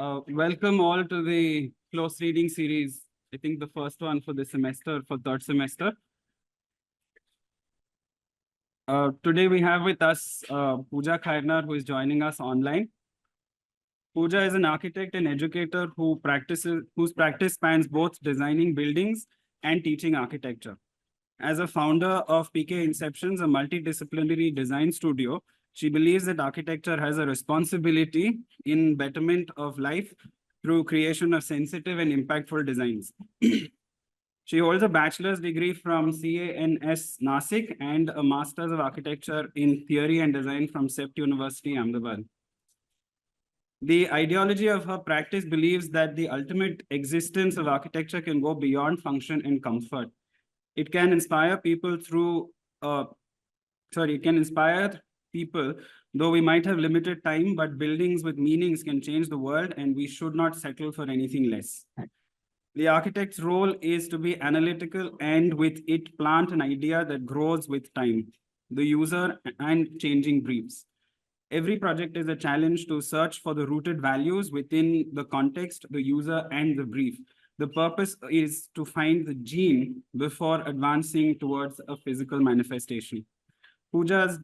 Welcome all to the close reading series. I think the first one for the semester, for third semester. Today we have with us POOJA KHAIRNAR, who is joining us online. POOJA is an architect and educator whose practice spans both designing buildings and teaching architecture. As a founder of PK Inceptions, a multidisciplinary design studio, she believes that architecture has a responsibility in betterment of life through creation of sensitive and impactful designs. She holds a bachelor's degree from CANS Nasik and a master's of architecture in theory and design from CEPT University, Ahmedabad. The ideology of her practice believes that the ultimate existence of architecture can go beyond function and comfort. It can inspire people though we might have limited time, but buildings with meanings can change the world, and we should not settle for anything less. The architect's role is to be analytical and with it plant an idea that grows with time, the user and changing briefs. Every project is a challenge to search for the rooted values within the context, the user, and the brief. The purpose is to find the gene before advancing towards a physical manifestation. POOJA's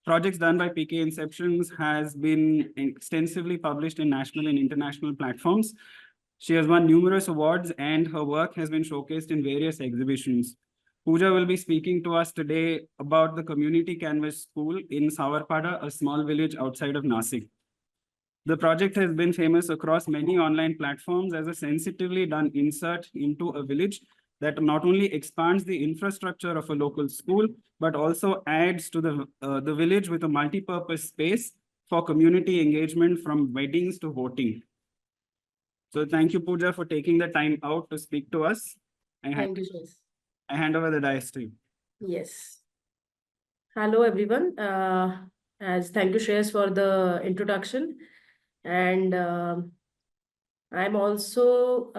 projects done by PK Inceptions has been extensively published in national and international platforms. She has won numerous awards and her work has been showcased in various exhibitions. POOJA will be speaking to us today about the Community Canvas School in Savarpada, a small village outside of Nasik. The project has been famous across many online platforms as a sensitively done insert into a village that not only expands the infrastructure of a local school, but also adds to the village with a multi-purpose space for community engagement from weddings to voting. So thank you, POOJA, for taking the time out to speak to us. Thank you, Shaz. I hand over the dice to you. Yes. Hello, everyone. Thank you, Shaz, for the introduction. And I'm also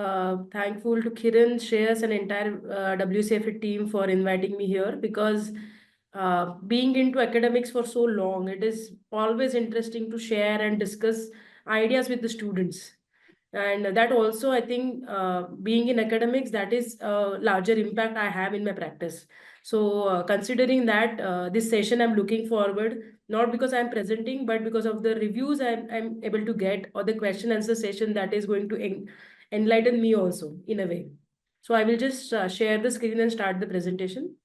thankful to Kiran, Shreyas, and entire WCFA team for inviting me here, because being into academics for so long, it is always interesting to share and discuss ideas with the students. And that also, I think, being in academics, that is a larger impact I have in my practice. So considering that, this session I'm looking forward, not because I'm presenting, but because of the reviews I'm able to get, or the question answer session that is going to enlighten me also in a way. So I will just share the screen and start the presentation.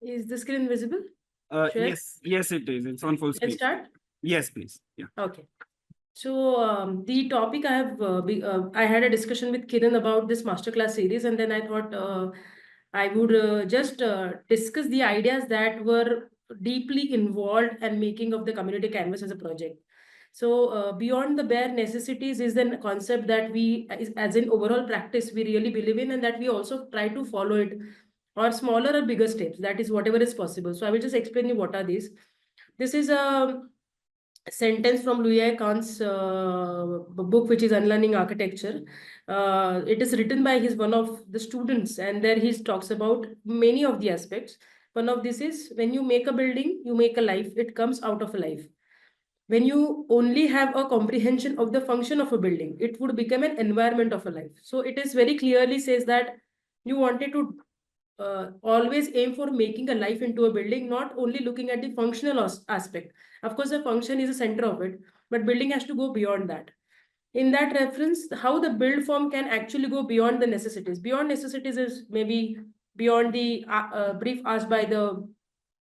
Is the screen visible? Yes, it is. It's on full screen. Let's start? Yes, please. Yeah. Okay. So the topic I have, I had a discussion with Kiran about this masterclass series, and then I thought I would just discuss the ideas that were deeply involved in making of the community canvas as a project. So beyond the bare necessities is the concept that we, as in overall practice, we really believe in, and that we also try to follow it, or smaller or bigger steps. That is whatever is possible. So I will just explain you what are these. This is a sentence from Louis Kahn's book, which is Unlearning Architecture. It is written by one of the students, and there he talks about many of the aspects. One of this is, when you make a building, you make a life, it comes out of a life. When you only have a comprehension of the function of a building, it would become an environment of a life. So it is very clearly says that you wanted to always aim for making a life into a building, not only looking at the functional aspect. Of course, the function is the center of it, but building has to go beyond that. In that reference, how the build form can actually go beyond the necessities. Beyond necessities is maybe beyond the brief asked by the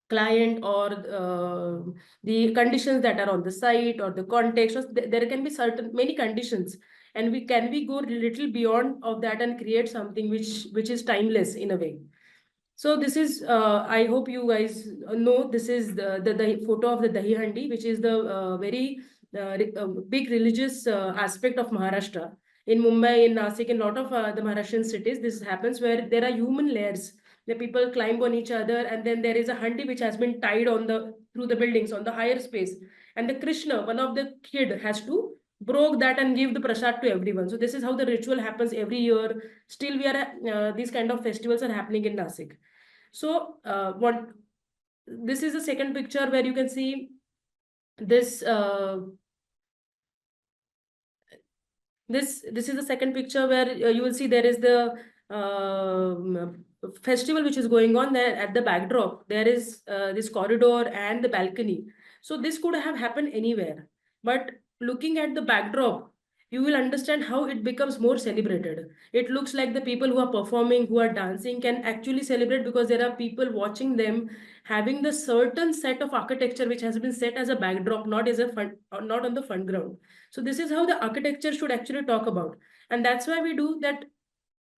client, or the conditions that are on the site, or the context. There can be many conditions, and we go a little beyond of that and create something which is timeless in a way. So this is, I hope you guys know, this is the photo of the Dahi Handi, which is the very big religious aspect of Maharashtra. In Mumbai, in Nasik, in a lot of the Maharashtrian cities, this happens where there are human layers. The people climb on each other, and then there is a handi which has been tied on through the buildings on the higher space. And the Krishna, one of the kid, has to broke that and give the prasad to everyone. So this is how the ritual happens every year. Still, we are these kind of festivals are happening in Nasik. So what this is the second picture where you can see this. This is the second picture where you will see there is the festival which is going on there at the backdrop. There is this corridor and the balcony. So this could have happened anywhere. But looking at the backdrop, you will understand how it becomes more celebrated. It looks like the people who are performing, who are dancing can actually celebrate because there are people watching them having the certain set of architecture which has been set as a backdrop, not as a fun, not on the front ground. So this is how the architecture should actually talk about. And that's why we do that.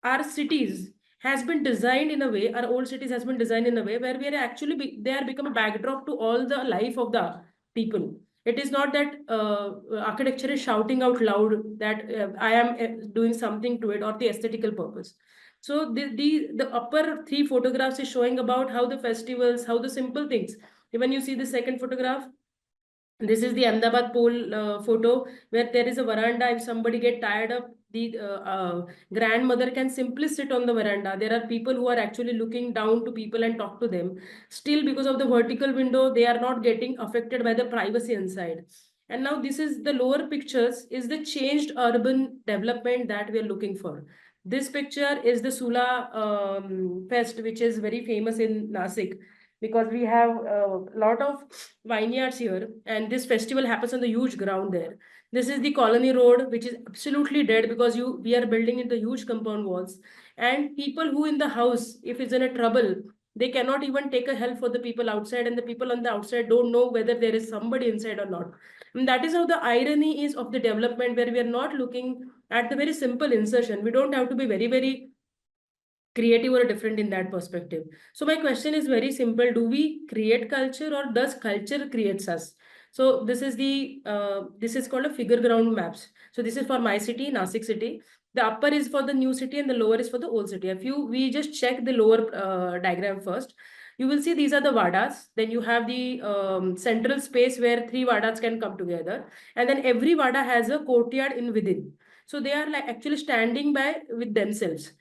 Our cities has been designed in a way, our old cities has been designed in a way where we are actually, they are become a backdrop to all the life of the people. It is not that architecture is shouting out loud that I am doing something to it or the aesthetical purpose. So the upper three photographs is showing about how the festivals, how the simple things. When you see the second photograph, this is the Ahmedabad pole photo where there is a veranda. If somebody get tired up, the grandmother can simply sit on the veranda. There are people who are actually looking down to people and talk to them. Still, because of the vertical window, they are not getting affected by the privacy inside. And now this is the lower pictures is the changed urban development that we are looking for. This picture is the Sula fest, which is very famous in Nasik because we have a lot of vineyards here, and this festival happens on the huge ground there. This is the colony road, which is absolutely dead because we are building into huge compound walls, and people who in the house, if it's in a trouble, they cannot even take a help for the people outside, and the people on the outside don't know whether there is somebody inside or not. And that is how the irony is of the development, where we are not looking at the very simple insertion. We don't have to be very creative or different in that perspective. So my question is very simple. Do we create culture or does culture creates us? So this is called a figure ground maps. So this is for my city, Nasik city. The upper is for the new city and the lower is for the old city. We just check the lower diagram first, you will see these are the vadas. Then you have the central space where three vadas can come together. And then every vada has a courtyard in within. So they are like actually standing by with themselves.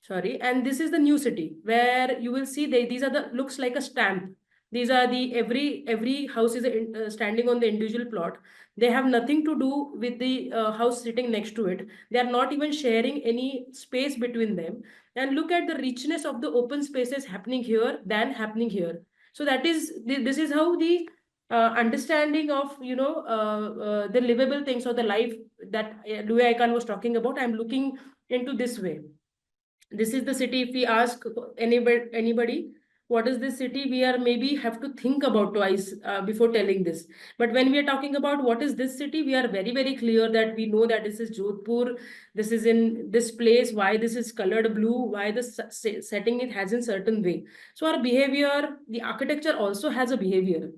Sorry, and this is the new city where you will see these are the looks like a stamp. These are the every house is standing on the individual plot. They have nothing to do with the house sitting next to it. They are not even sharing any space between them. And look at the richness of the open spaces happening here than happening here. So that is this is how the understanding of the livable things or the life that Louis Icahn was talking about. I'm looking into this way. This is the city. If we ask anybody what is this city, we are maybe have to think about twice before telling this. But when we are talking about what is this city, we are very clear that we know that this is Jodhpur, this is in this place, why this is colored blue, why the setting it has in certain way. So our behavior, the architecture also has a behavior.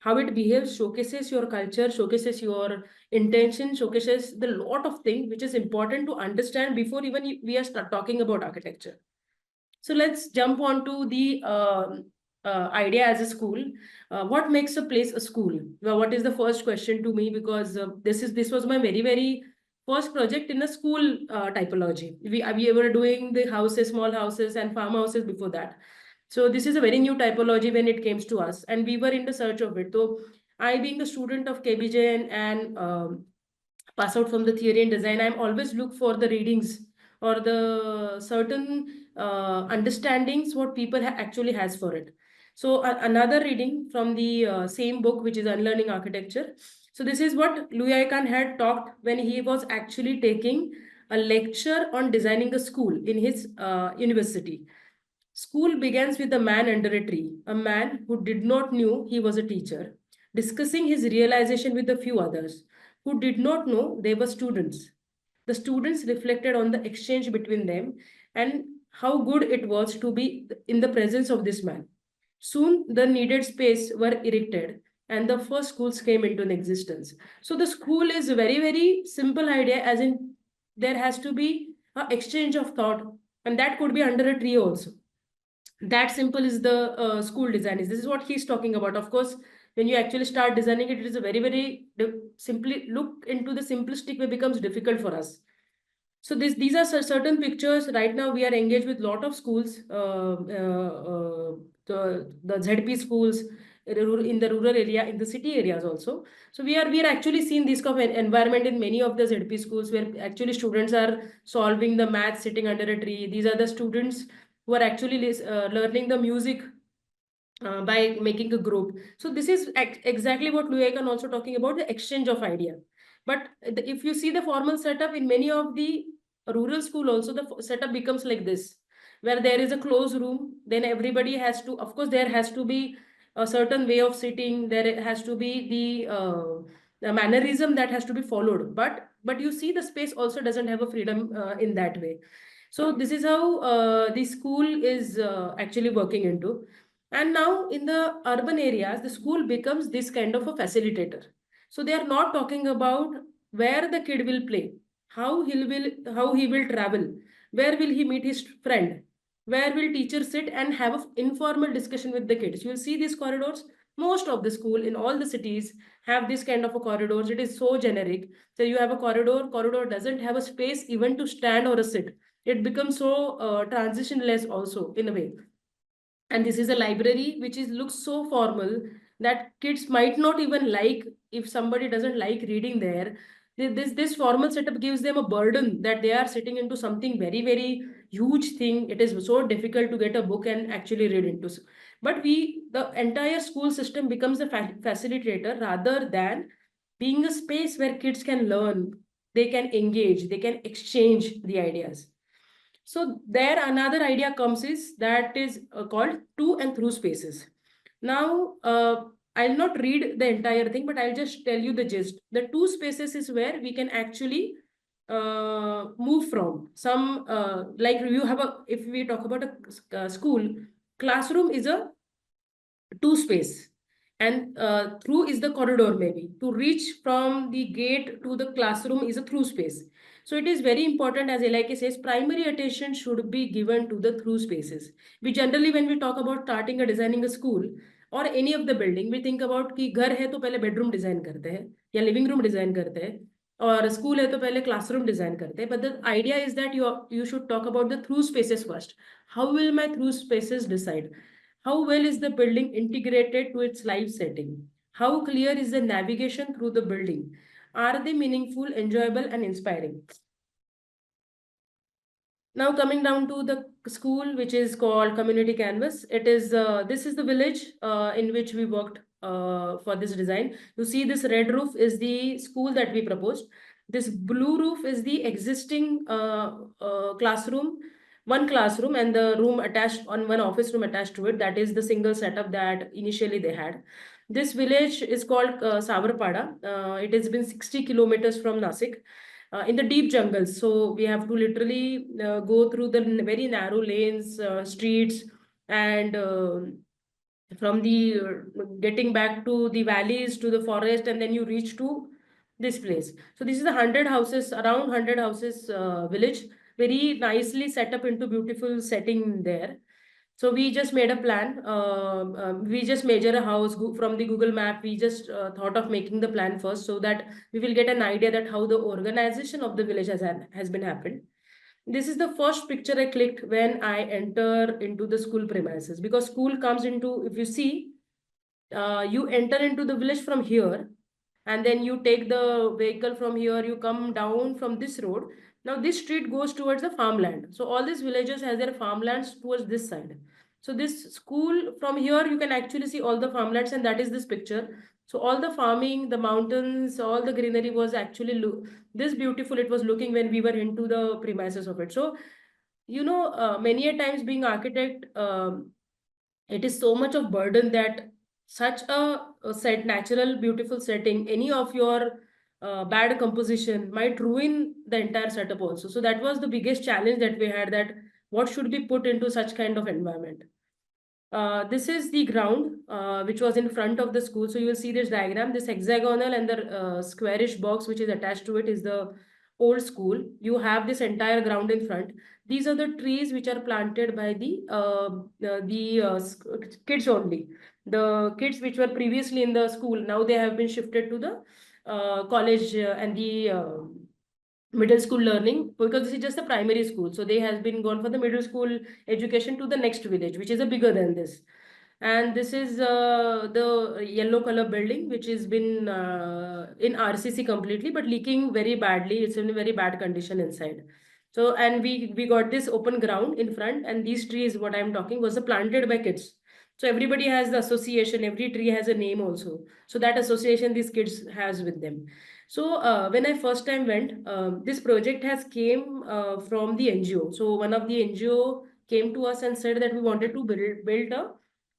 How it behaves showcases your culture, showcases your intention, showcases the lot of things which is important to understand before even we are start talking about architecture. So let's jump on to the idea as a school. What makes a place a school? Well, what is the first question to me? Because this was my very first project in a school typology. We were doing the houses, small houses and farmhouses before that. So this is a very new typology when it came to us, and we were in the search of it. So I, being a student of KBJ and pass out from the theory and design, I'm always look for the readings or the certain understandings what people actually has for it. So another reading from the same book, which is Unlearning Architecture. So this is what Louis Icahn had talked when he was actually taking a lecture on designing a school in his university. School begins with a man under a tree, a man who did not knew he was a teacher, discussing his realization with a few others who did not know they were students. The students reflected on the exchange between them and how good it was to be in the presence of this man. Soon the needed space were erected and the first schools came into existence. So the school is a very simple idea, as in there has to be an exchange of thought, and that could be under a tree also. That simple is the school design. This is what he's talking about. Of course, when you actually start designing it, it is a very simply look into the simplistic way becomes difficult for us. So these are certain pictures. Right now, we are engaged with lot of schools, the ZP schools in the rural area, in the city areas also. So we are actually seeing this kind of environment in many of the ZP schools where actually students are solving the math sitting under a tree. These are the students who are actually learning the music by making a group. So this is exactly what Luekan also talking about, the exchange of idea. But if you see the formal setup in many of the rural school also, the setup becomes like this, where there is a closed room, then everybody has to, of course, there has to be a certain way of sitting, there has to be the mannerism that has to be followed. But you see the space also doesn't have a freedom in that way. So this is how the school is actually working into. And now in the urban areas, the school becomes this kind of a facilitator. So they are not talking about where the kid will play, how he will travel, where will he meet his friend, where will teacher sit and have an informal discussion with the kids. You will see these corridors. Most of the school in all the cities have this kind of a corridors. It is so generic. So you have a corridor doesn't have a space even to stand or a sit. It becomes so transitionless also in a way. And this is a library which is looks so formal that kids might not even like. If somebody doesn't like reading there, this formal setup gives them a burden that they are sitting into something very huge thing. It is so difficult to get a book and actually read into. But the entire school system becomes a facilitator rather than being a space where kids can learn, they can engage, they can exchange the ideas. So there another idea comes is that is called to and through spaces. Now, I'll not read the entire thing, but I'll just tell you the gist. The two spaces is where we can actually move from. Some, like you have a, if we talk about a school, classroom is a two space, and through is the corridor. Maybe to reach from the gate to the classroom is a through space. So it is very important, as Elike says, primary attention should be given to the through spaces. We generally, when we talk about starting or designing a school or any of the building, we think about कि घर है तो पहले bedroom design करते हैं या living room design करते हैं, और school है तो पहले classroom design करते हैं. But the idea is that you should talk about the through spaces first. How will my through spaces decide? How well is the building integrated to its life setting? How clear is the navigation through the building? Are they meaningful, enjoyable, and inspiring? Now coming down to the school, which is called Community Canvas. It is this is the village in which we worked for this design. You see this red roof is the school that we proposed. This blue roof is the existing classroom, one classroom, and the room attached on one office room attached to it. That is the single setup that initially they had. This village is called Savarpada. It has been 60 kilometers from Nasik. In the deep jungles. So we have to literally go through the very narrow lanes, streets, and from the getting back to the valleys to the forest, and then you reach to this place. So this is a 100 houses, around 100 houses village, very nicely set up into beautiful setting there. So we just made a plan. We just measure a house from the Google map. We just thought of making the plan first so that we will get an idea that how the organization of the village has been happened. This is the first picture I clicked when I enter into the school premises, because school comes into, if you see, you enter into the village from here, and then you take the vehicle from here, you come down from this road. Now this street goes towards the farmland. So all these villages has their farmlands towards this side. So this school from here, you can actually see all the farmlands, and that is this picture. So all the farming, the mountains, all the greenery was actually this beautiful. It was looking when we were into the premises of it. So, many a times being architect, it is so much of burden that such a set natural beautiful setting, any of your bad composition might ruin the entire setup also. So that was the biggest challenge that we had, that what should be put into such kind of environment. This is the ground which was in front of the school. So you will see this diagram, this hexagonal and the squarish box which is attached to it is the old school. You have this entire ground in front. These are the trees which are planted by kids only. The kids which were previously in the school, now they have been shifted to the college and the middle school learning, because this is just a primary school. So they has been gone for the middle school education to the next village, which is a bigger than this. And this is the yellow color building, which has been in RCC completely, but leaking very badly. It's in a very bad condition inside. So, and we got this open ground in front, and these trees, what I'm talking, was planted by kids. So everybody has the association. Every tree has a name also. So that association these kids has with them. So when I first time went, this project has came from the NGO. So one of the NGO came to us and said that we wanted to build a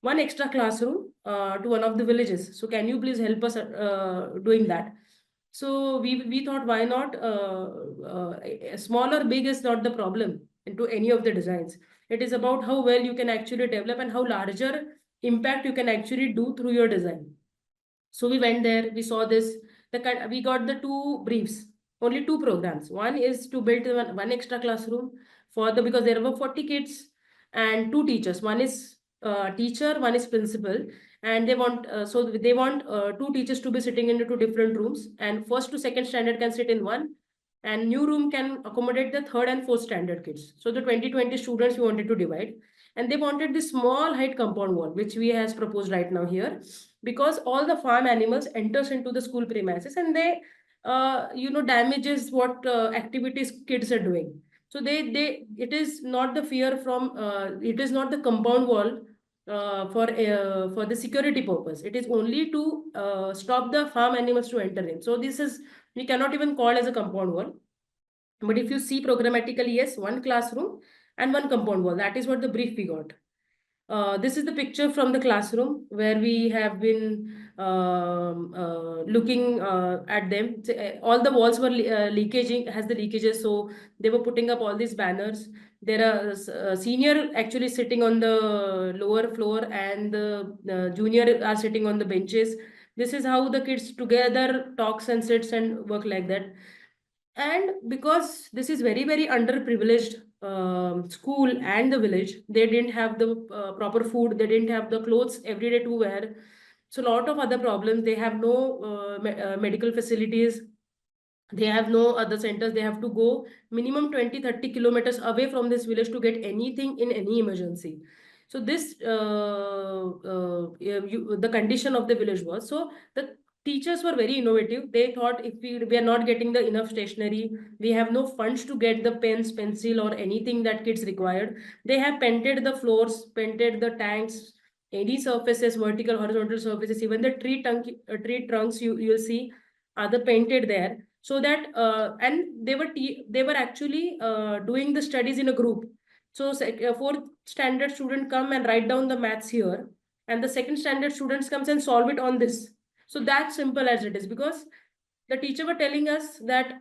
one extra classroom to one of the villages. So can you please help us doing that? So we thought, why not? Small or big is not the problem into any of the designs. It is about how well you can actually develop and how larger impact you can actually do through your design. So we went there, we saw this. We got the two briefs, only two programs. One is to build one extra classroom for the, because there were 40 kids and two teachers. One is teacher, one is principal, and they want two teachers to be sitting into two different rooms, and first to second standard can sit in one, and new room can accommodate the third and fourth standard kids. So the 20 students we wanted to divide, and they wanted this small height compound wall, which we has proposed right now here, because all the farm animals enters into the school premises, and they damages what activities kids are doing. So it is not the fear from it is not the compound wall for the security purpose. It is only to stop the farm animals to enter in. So this is, we cannot even call as a compound wall. But if you see programmatically, yes, one classroom and one compound wall. That is what the brief we got. This is the picture from the classroom where we have been looking at them. All the walls were leakaging, has the leakages. So they were putting up all these banners. There are senior actually sitting on the lower floor, and the junior are sitting on the benches. This is how the kids together talks and sits and work like that. And because this is very, very underprivileged school and the village, they didn't have the proper food, they didn't have the clothes every day to wear. So a lot of other problems. They have no medical facilities. They have no other centers. They have to go minimum 20-30 kilometers away from this village to get anything in any emergency. So this the condition of the village was. So the teachers were very innovative. They thought, if we are not getting the enough stationery, we have no funds to get the pens, pencil, or anything that kids required. They have painted the floors, painted the tanks, any surfaces, vertical, horizontal surfaces, even the tree trunks you'll see are the painted there. So that and they were actually doing the studies in a group. So fourth standard student come and write down the maths here, and the second standard students comes and solve it on this. So that simple as it is, because the teacher were telling us that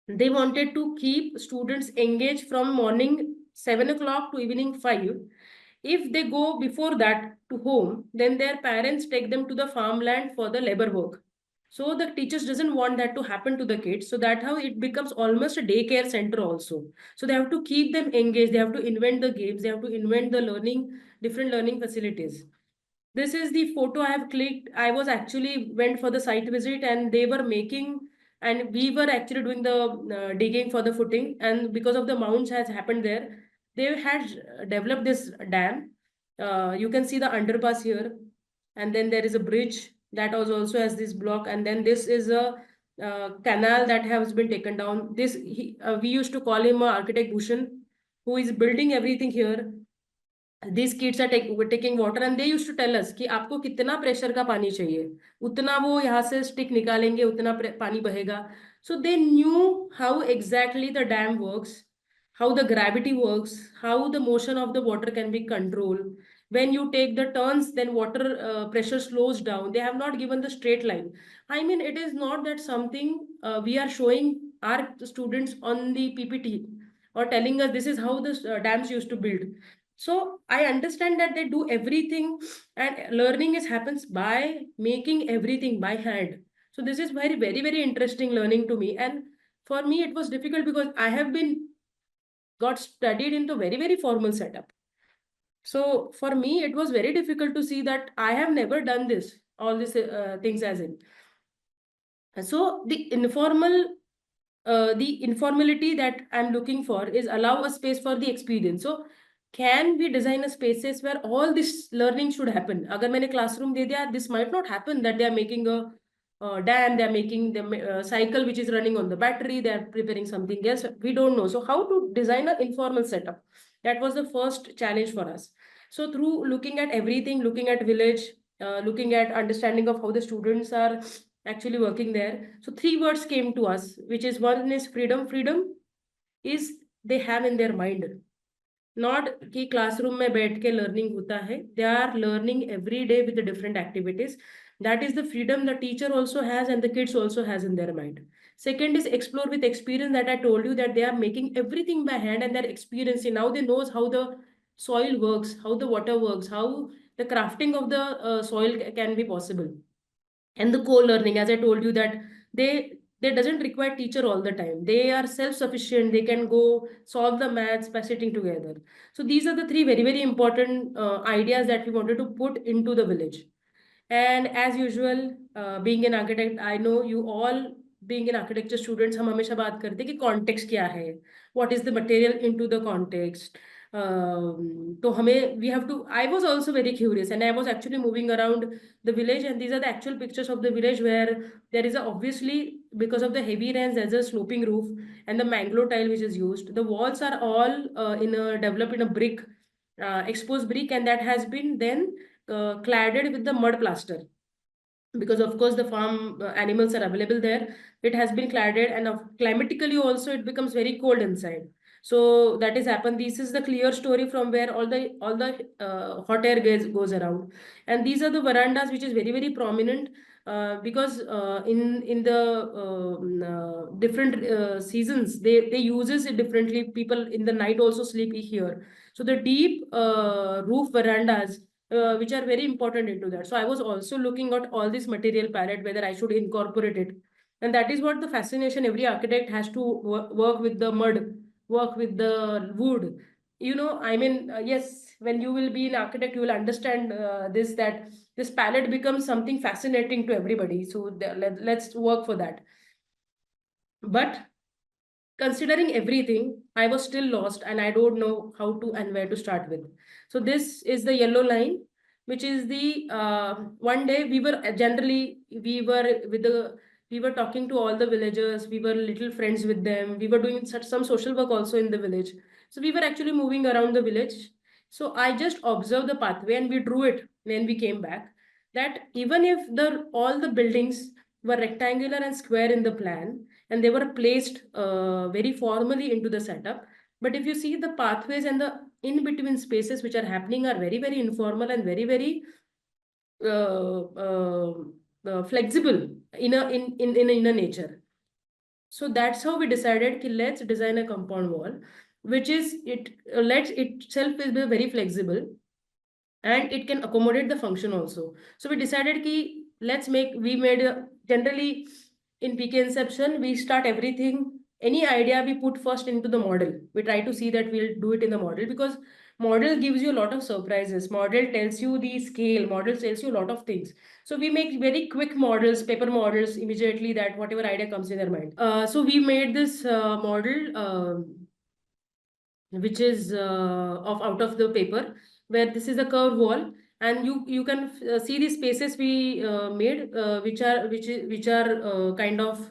they wanted to keep students engaged from morning 7 o'clock to evening 5. If they go before that to home, then their parents take them to the farmland for the labor work. So the teachers doesn't want that to happen to the kids. So that how it becomes almost a daycare center also. So they have to keep them engaged. They have to invent the games. They have to invent the different learning facilities. This is the photo I have clicked. I was actually went for the site visit, and they were making, and we were actually doing the digging for the footing. And because of the mounds has happened there, they had developed this dam. You can see the underpass here, and then there is a bridge that was also has this block, and then this is a canal that has been taken down. We used to call him architect Bhushan, who is building everything here. These kids are taking water, and they used to tell us कि आपको कितना pressure का पानी चाहिए, उतना वो यहाँ से स्टिक निकालेंगे, उतना पानी बहेगा. So they knew how exactly the dam works, how the gravity works, how the motion of the water can be controlled. When you take the turns, then water pressure slows down. They have not given the straight line. I mean, it is not that something we are showing our students on the PPT or telling us this is how the dams used to build. So I understand that they do everything, and learning happens by making everything by hand. So this is very, very, very interesting learning to me. And for me it was difficult because I have got studied into very, very formal setup. So for me, it was very difficult to see that I have never done this, all these things as in. So the informality that I'm looking for is allow a space for the experience. So can we design a spaces where all this learning should happen? Agar maine classroom de diya, this might not happen that they are making a dam, they are making the cycle which is running on the battery, they are preparing something else. We don't know. So how to design an informal setup? That was the first challenge for us. So through looking at everything, looking at village, looking at understanding of how the students are actually working there. So three words came to us, which is one is freedom. Freedom is they have in their mind. Not कि classroom में बैठ के learning होता है. They are learning every day with the different activities. That is the freedom the teacher also has and the kids also has in their mind. Second is explore with experience, that I told you that they are making everything by hand and they're experiencing. Now they knows how the soil works, how the water works, how the crafting of the soil can be possible. And the co-learning, as I told you, that they doesn't require teacher all the time. They are self-sufficient. They can go solve the maths by sitting together. So these are the three very, very important ideas that we wanted to put into the village. And as usual, being an architect, I know you all being an architecture students, हम हमेशा बात करते हैं कि context क्या है, what is the material into the context. तो हमें we have to. I was also very curious, and I was actually moving around the village, and these are the actual pictures of the village where there is obviously, because of the heavy rains, there's a sloping roof and the mangrove tile which is used. The walls are all developed in a brick, exposed brick, and that has been then cladded with the mud plaster, because of course the farm animals are available there. It has been cladded, and climatically also it becomes very cold inside. So that is happened. This is the clear story from where all the hot air goes around. And these are the verandas which is very, very prominent, because in the different seasons they uses it differently. People in the night also sleep here. So the deep roof verandas, which are very important into that. So I was also looking at all this material palette, whether I should incorporate it. And that is what the fascination, every architect has to work with the mud, work with the wood. I mean, yes, when you will be an architect, you will understand this, that this palette becomes something fascinating to everybody. So let's work for that. But considering everything, I was still lost and I don't know how to and where to start with. So this is the yellow line, which is the one day we were we were talking to all the villagers. We were little friends with them. We were doing some social work also in the village. So we were actually moving around the village. So I just observed the pathway and we drew it when we came back, that even if all the buildings were rectangular and square in the plan, and they were placed very formally into the setup. But if you see the pathways and the in-between spaces which are happening are very, very informal and very, very flexible in a nature. So that's how we decided ki let's design a compound wall, which is lets itself is very flexible and it can accommodate the function also. So we decided ki we made generally in PK Inception, we start everything, any idea we put first into the model. We try to see that we'll do it in the model, because model gives you a lot of surprises. Model tells you the scale, model tells you a lot of things. So we make very quick models, paper models immediately, that whatever idea comes in their mind. So we made this model which is out of the paper, where this is a curved wall, and you can see the spaces we made, which are kind of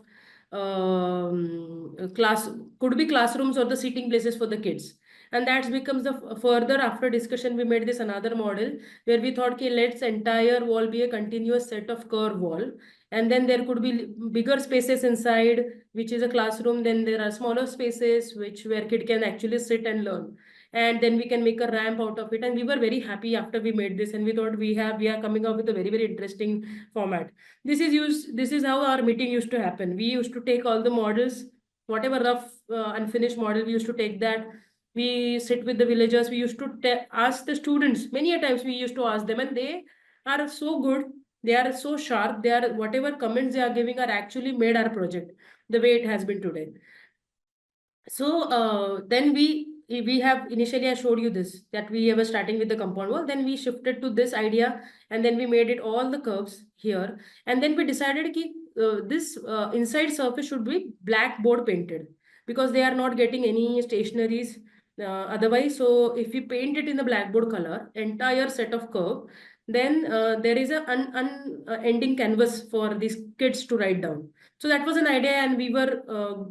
could be classrooms or the seating places for the kids. And that becomes the further, after discussion, we made this another model where we thought, okay, let's entire wall be a continuous set of curved wall, and then there could be bigger spaces inside, which is a classroom. Then there are smaller spaces where kid can actually sit and learn, and then we can make a ramp out of it. And we were very happy after we made this, and we thought we are coming up with a very, very interesting format. This is how our meeting used to happen. We used to take all the models, whatever rough unfinished model, we used to take that. We sit with the villagers. We used to ask the students, many a times we used to ask them, and they are so good. They are so sharp. They are, whatever comments they are giving are actually made our project the way it has been today. So then we have initially, I showed you this, that we were starting with the compound wall. Then we shifted to this idea, and then we made it all the curves here. And then we decided ki, this inside surface should be blackboard painted, because they are not getting any stationaries otherwise. So if we paint it in the blackboard color, entire set of curve, then there is a ending canvas for these kids to write down. So that was an idea, and we were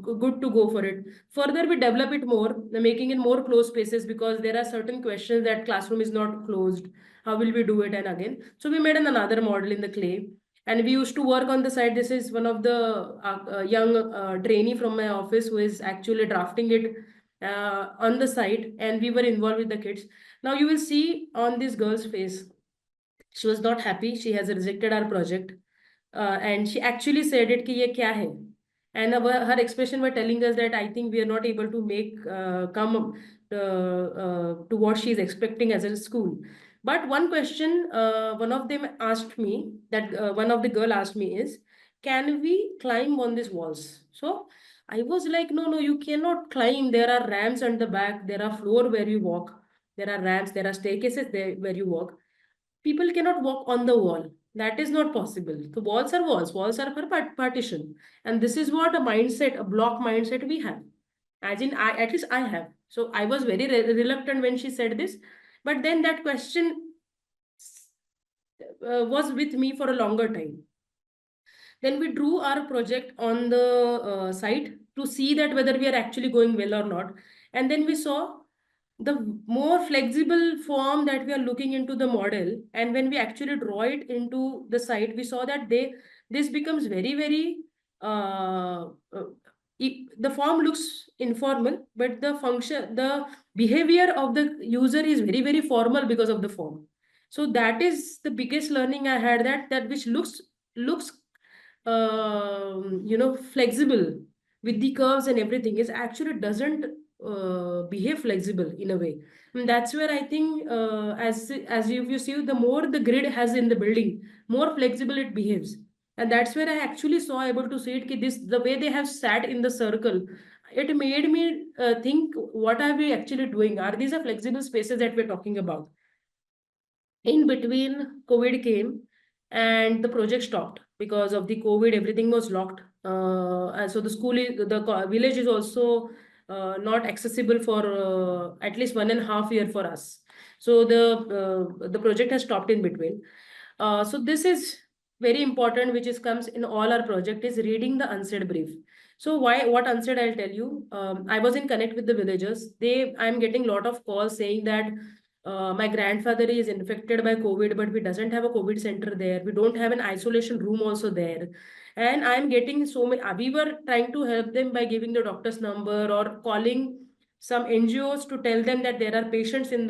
good to go for it. Further, we develop it more, making it more closed spaces, because there are certain questions that classroom is not closed. How will we do it? And again, so we made another model in the clay, and we used to work on the side. This is one of the young trainee from my office who is actually drafting it on the side, and we were involved with the kids. Now you will see on this girl's face, she was not happy. She has rejected our project, and she actually said it ki ye kya hai. And her expression were telling us that I think we are not able to make come to what she is expecting as a school. But one question one of them asked me, that one of the girl asked me is, can we climb on these walls? So I was like, no, no, you cannot climb. There are ramps on the back. There are floor where you walk. There are ramps. There are staircases there where you walk. People cannot walk on the wall. That is not possible. The walls are walls. Walls are for partition. And this is what a mindset, a block mindset we have. As in, at least I have. So I was very reluctant when she said this. But then that question was with me for a longer time. Then we drew our project on the site to see that whether we are actually going well or not. And then we saw the more flexible form that we are looking into the model, and when we actually draw it into the site, we saw that this becomes very, very the form looks informal, but the behavior of the user is very, very formal because of the form. So that is the biggest learning I had, that which looks flexible with the curves and everything, is actually doesn't behave flexible in a way. And that's where I think, as you see, the more the grid has in the building, more flexible it behaves. And that's where I actually saw able to see it, ki this, the way they have sat in the circle, it made me think, what are we actually doing? Are these a flexible spaces that we're talking about? In between, COVID came and the project stopped because of the COVID. Everything was locked, and so the village is also not accessible for at least 1.5 years for us. So the project has stopped in between. So this is very important, which is comes in all our project, is reading the unsaid brief. So what unsaid, I'll tell you. I was in connect with the villagers. I'm getting a lot of calls saying that my grandfather is infected by COVID, but we doesn't have a COVID center there. We don't have an isolation room also there. And I'm getting so many, we were trying to help them by giving the doctor's number or calling some NGOs to tell them that there are patients in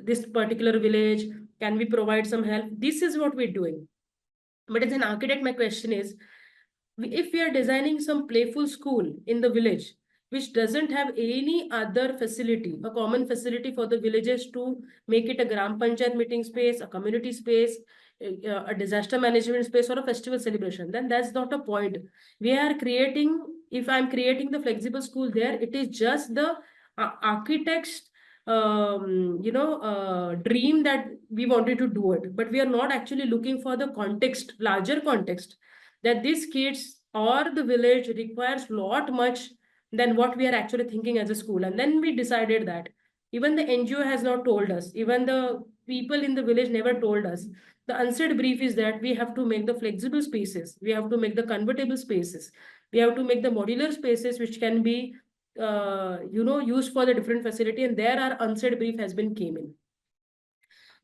this particular village. Can we provide some help? This is what we're doing. But as an architect, my question is, if we are designing some playful school in the village, which doesn't have any other facility, a common facility for the villagers to make it a Gram Panchayat meeting space, a community space, a disaster management space, or a festival celebration, then that's not a point. We are creating, if I'm creating the flexible school there, it is just the architect's dream that we wanted to do it, but we are not actually looking for the context, larger context, that these kids or the village requires lot much than what we are actually thinking as a school. And then we decided that even the NGO has not told us, even the people in the village never told us. The unsaid brief is that we have to make the flexible spaces, we have to make the convertible spaces, we have to make the modular spaces which can be used for the different facility, and there our unsaid brief has been came in.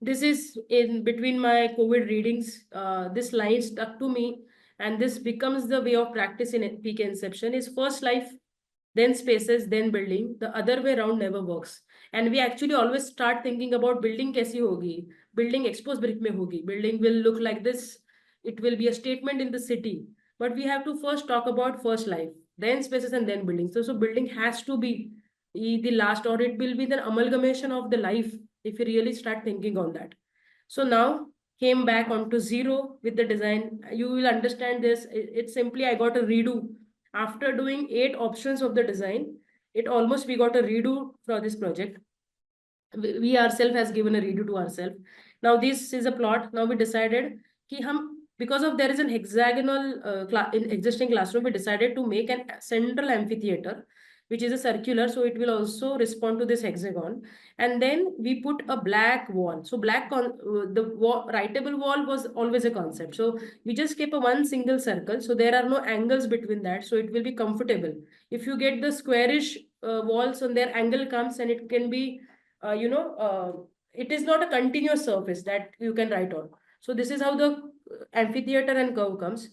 This is in between my COVID readings. This line stuck to me, and this becomes the way of practice in peak inception, is first life, then spaces, then building. The other way around never works. And we actually always start thinking about building kaisi hogi, building exposed brick mein hogi, building will look like this, it will be a statement in the city. But we have to first talk about first life, then spaces, and then building. So building has to be the last, or it will be the amalgamation of the life if you really start thinking on that. So now came back onto zero with the design. You will understand this. It's simply I got a redo. After doing 8 options of the design, it almost we got a redo for this project. We ourselves has given a redo to ourselves. Now this is a plot. Now we decided कि हम because of there is an hexagonal in existing classroom, we decided to make an central amphitheater, which is a circular, so it will also respond to this hexagon. And then we put a black wall. So the writable wall was always a concept. So we just keep a one single circle. So there are no angles between that. So it will be comfortable. If you get the squarish walls on their angle comes and it can be, it is not a continuous surface that you can write on. So this is how the amphitheater and curve comes.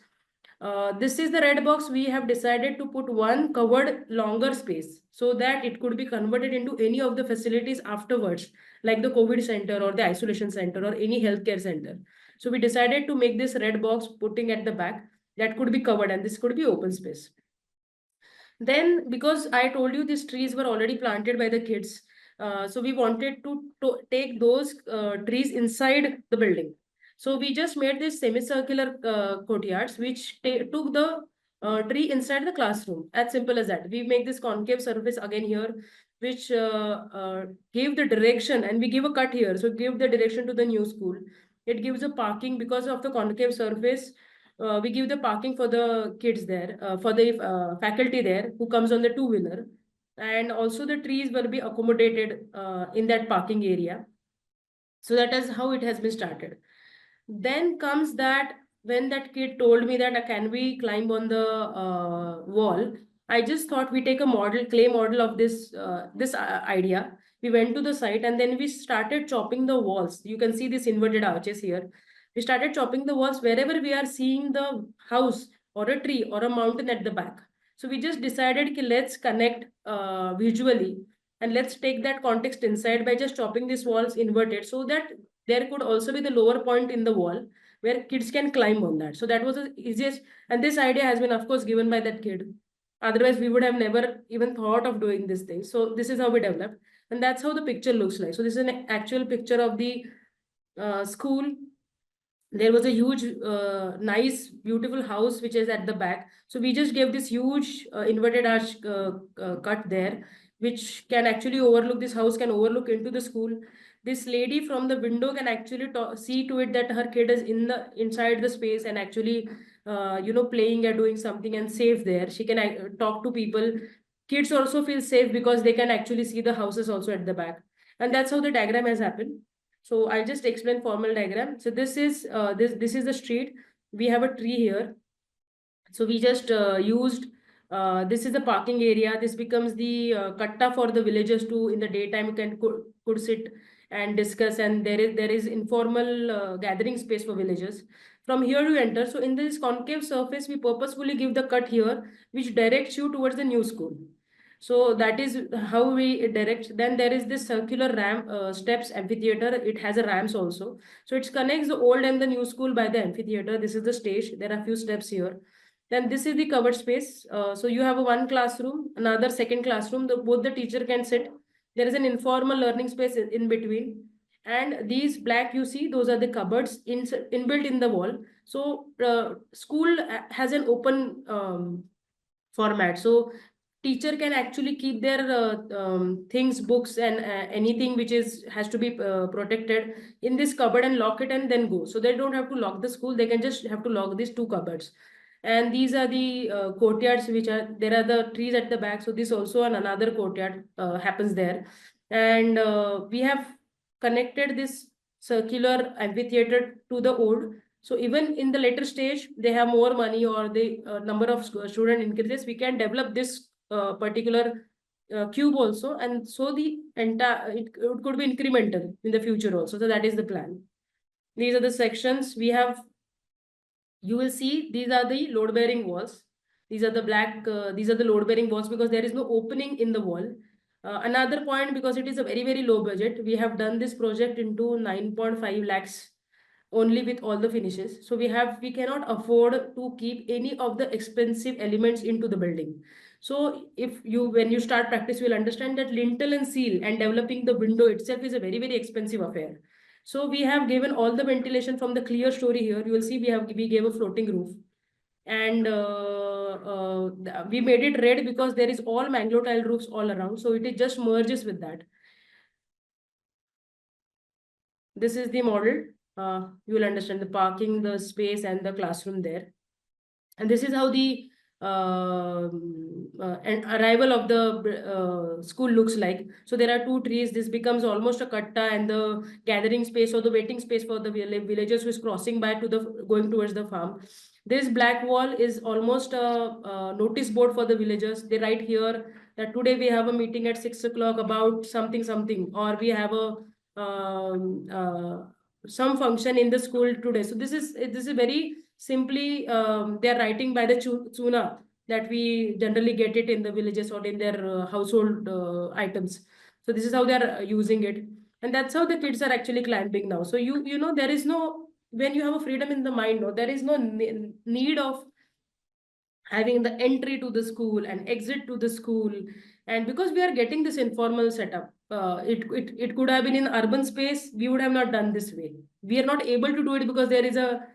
This is the red box. We have decided to put one covered longer space so that it could be converted into any of the facilities afterwards, like the COVID center or the isolation center or any healthcare center. So we decided to make this red box putting at the back that could be covered, and this could be open space. Then, because I told you these trees were already planted by the kids, so we wanted to take those trees inside the building. So we just made this semicircular courtyards, which took the tree inside the classroom. As simple as that. We make this concave surface again here, which gave the direction, and we give a cut here. So give the direction to the new school. It gives a parking because of the concave surface. We give the parking for the kids there, for the faculty there who comes on the two-wheeler. And also the trees will be accommodated in that parking area. So that is how it has been started. Then comes that when that kid told me that can we climb on the wall, I just thought we take a model, clay model of this idea. We went to the site and then we started chopping the walls. You can see these inverted arches here. We started chopping the walls wherever we are seeing the house or a tree or a mountain at the back. So we just decided ki let's connect visually and let's take that context inside by just chopping these walls inverted so that there could also be the lower point in the wall where kids can climb on that. So that was the easiest. And this idea has been, of course, given by that kid. Otherwise, we would have never even thought of doing this thing. So this is how we developed. And that's how the picture looks like. So this is an actual picture of the school. There was a huge, nice, beautiful house which is at the back. So we just gave this huge inverted arch cut there, which can actually overlook, this house can overlook into the school. This lady from the window can actually see to it that her kid is inside the space and actually, playing or doing something and safe there. She can talk to people. Kids also feel safe because they can actually see the houses also at the back. And that's how the diagram has happened. So I'll just explain formal diagram. So this is this is the street. We have a tree here. So we just used this is the parking area. This becomes the katta for the villagers to in the daytime could sit and discuss, and there is informal gathering space for villagers. From here you enter. So in this concave surface, we purposefully give the cut here, which directs you towards the new school. So that is how we direct. Then there is this circular ramp steps amphitheater. It has a ramps also. So it connects the old and the new school by the amphitheater. This is the stage. There are a few steps here. Then this is the covered space. So you have a one classroom, another second classroom. Both the teacher can sit. There is an informal learning space in between. And these black you see, those are the cupboards inbuilt in the wall. So school has an open format. So teacher can actually keep their things, books and anything which has to be protected in this cupboard and lock it and then go. So they don't have to lock the school. They can just have to lock these two cupboards. And these are the courtyards there are the trees at the back. So this also another courtyard happens there. And we have connected this circular amphitheater to the old. So even in the later stage, they have more money or the number of student increases, we can develop this particular cube also. And so the entire, it could be incremental in the future also. So that is the plan. These are the sections we have. You will see these are the load bearing walls. These are the black, these are the load bearing walls because there is no opening in the wall. Another point, because it is a very, very low budget, we have done this project into 9.5 lakhs only with all the finishes. So we cannot afford to keep any of the expensive elements into the building. So when you start practice, you will understand that lintel and seal and developing the window itself is a very, very expensive affair. So we have given all the ventilation from the clear story here. You will see we gave a floating roof, and we made it red because there is all mango tile roofs all around. So it just merges with that. This is the model. You will understand the parking, the space, and the classroom there. And this is how the arrival of the school looks like. So there are two trees. This becomes almost a katta, and the gathering space or the waiting space for the villagers who is crossing by to the going towards the farm. This black wall is almost a notice board for the villagers. They write here that today we have a meeting at 6 o'clock about something something, or we have a some function in the school today. So this is very simply they are writing by the chuna that we generally get it in the villages or in their household items. So this is how they are using it, and that's how the kids are actually climbing now. So you know, there is no, when you have a freedom in the mind, no, there is no need of having the entry to the school and exit to the school. And because we are getting this informal setup, it could have been in urban space, we would have not done this way. We are not able to do it because there is a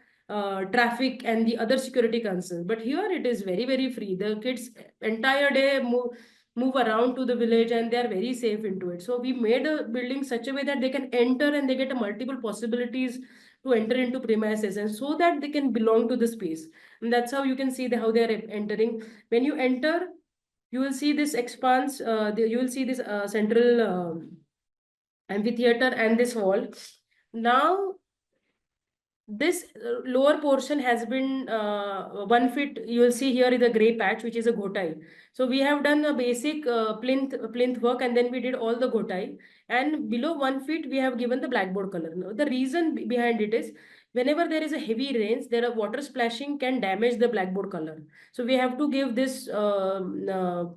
traffic and the other security concerns. But here it is very, very free. The kids entire day move around to the village, and they are very safe into it. So we made a building such a way that they can enter and they get a multiple possibilities to enter into premises, and so that they can belong to the space. And that's how you can see how they are entering. When you enter, you will see this expanse, you will see this central amphitheater and this wall. Now this lower portion has been 1 feet. You will see here is a gray patch, which is a ghotai. So we have done a basic plinth work, and then we did all the ghotai. And below 1 feet, we have given the blackboard color. Now, the reason behind it is whenever there is a heavy rains, there are water splashing can damage the blackboard color. So we have to give this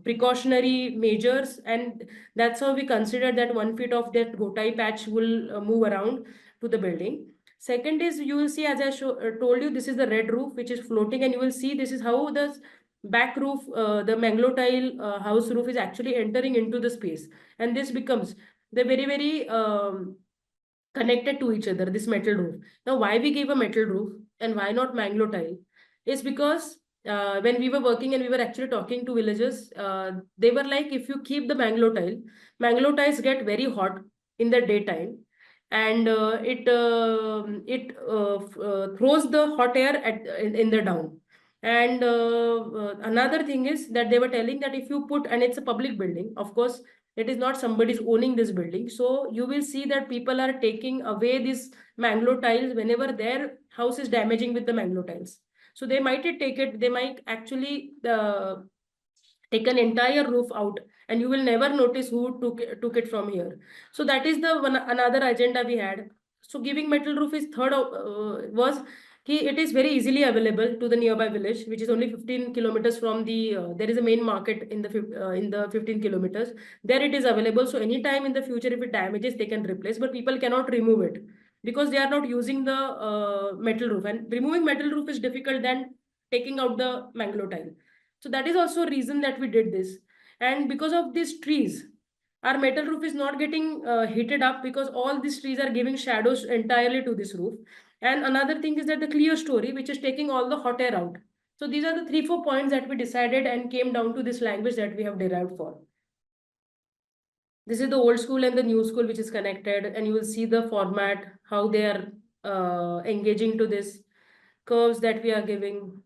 precautionary measures, and that's how we consider that 1 feet of that ghotai patch will move around to the building. Second is, you will see, as I told you, this is the red roof which is floating, and you will see this is how the back roof, the Manglo tile house roof is actually entering into the space, and this becomes the very, very connected to each other, this metal roof. Now, why we gave a metal roof and why not Manglo tile is because when we were working and we were actually talking to villagers, they were like, if you keep the Manglo tiles get very hot in the daytime, and it throws the hot air in the down. And another thing is that they were telling that if you put, and it's a public building, of course, it is not somebody's owning this building. So you will see that people are taking away these Manglo tiles whenever their house is damaging with the Manglo tiles. So they might take it, they might actually take an entire roof out, and you will never notice who took it from here. So that is the another agenda we had. So giving metal roof is third was it is very easily available to the nearby village, which is only 15 kilometers from the there is a main market in the 15 kilometers. There it is available. So anytime in the future, if it damages, they can replace, but people cannot remove it because they are not using the metal roof, and removing metal roof is difficult than taking out the Manglo tile. So that is also a reason that we did this. And because of these trees, our metal roof is not getting heated up because all these trees are giving shadows entirely to this roof. And another thing is that the clear story, which is taking all the hot air out. So these are the 3-4 points that we decided and came down to this language that we have derived for. This is the old school and the new school, which is connected, and you will see the format, how they are engaging to this curves that we are giving.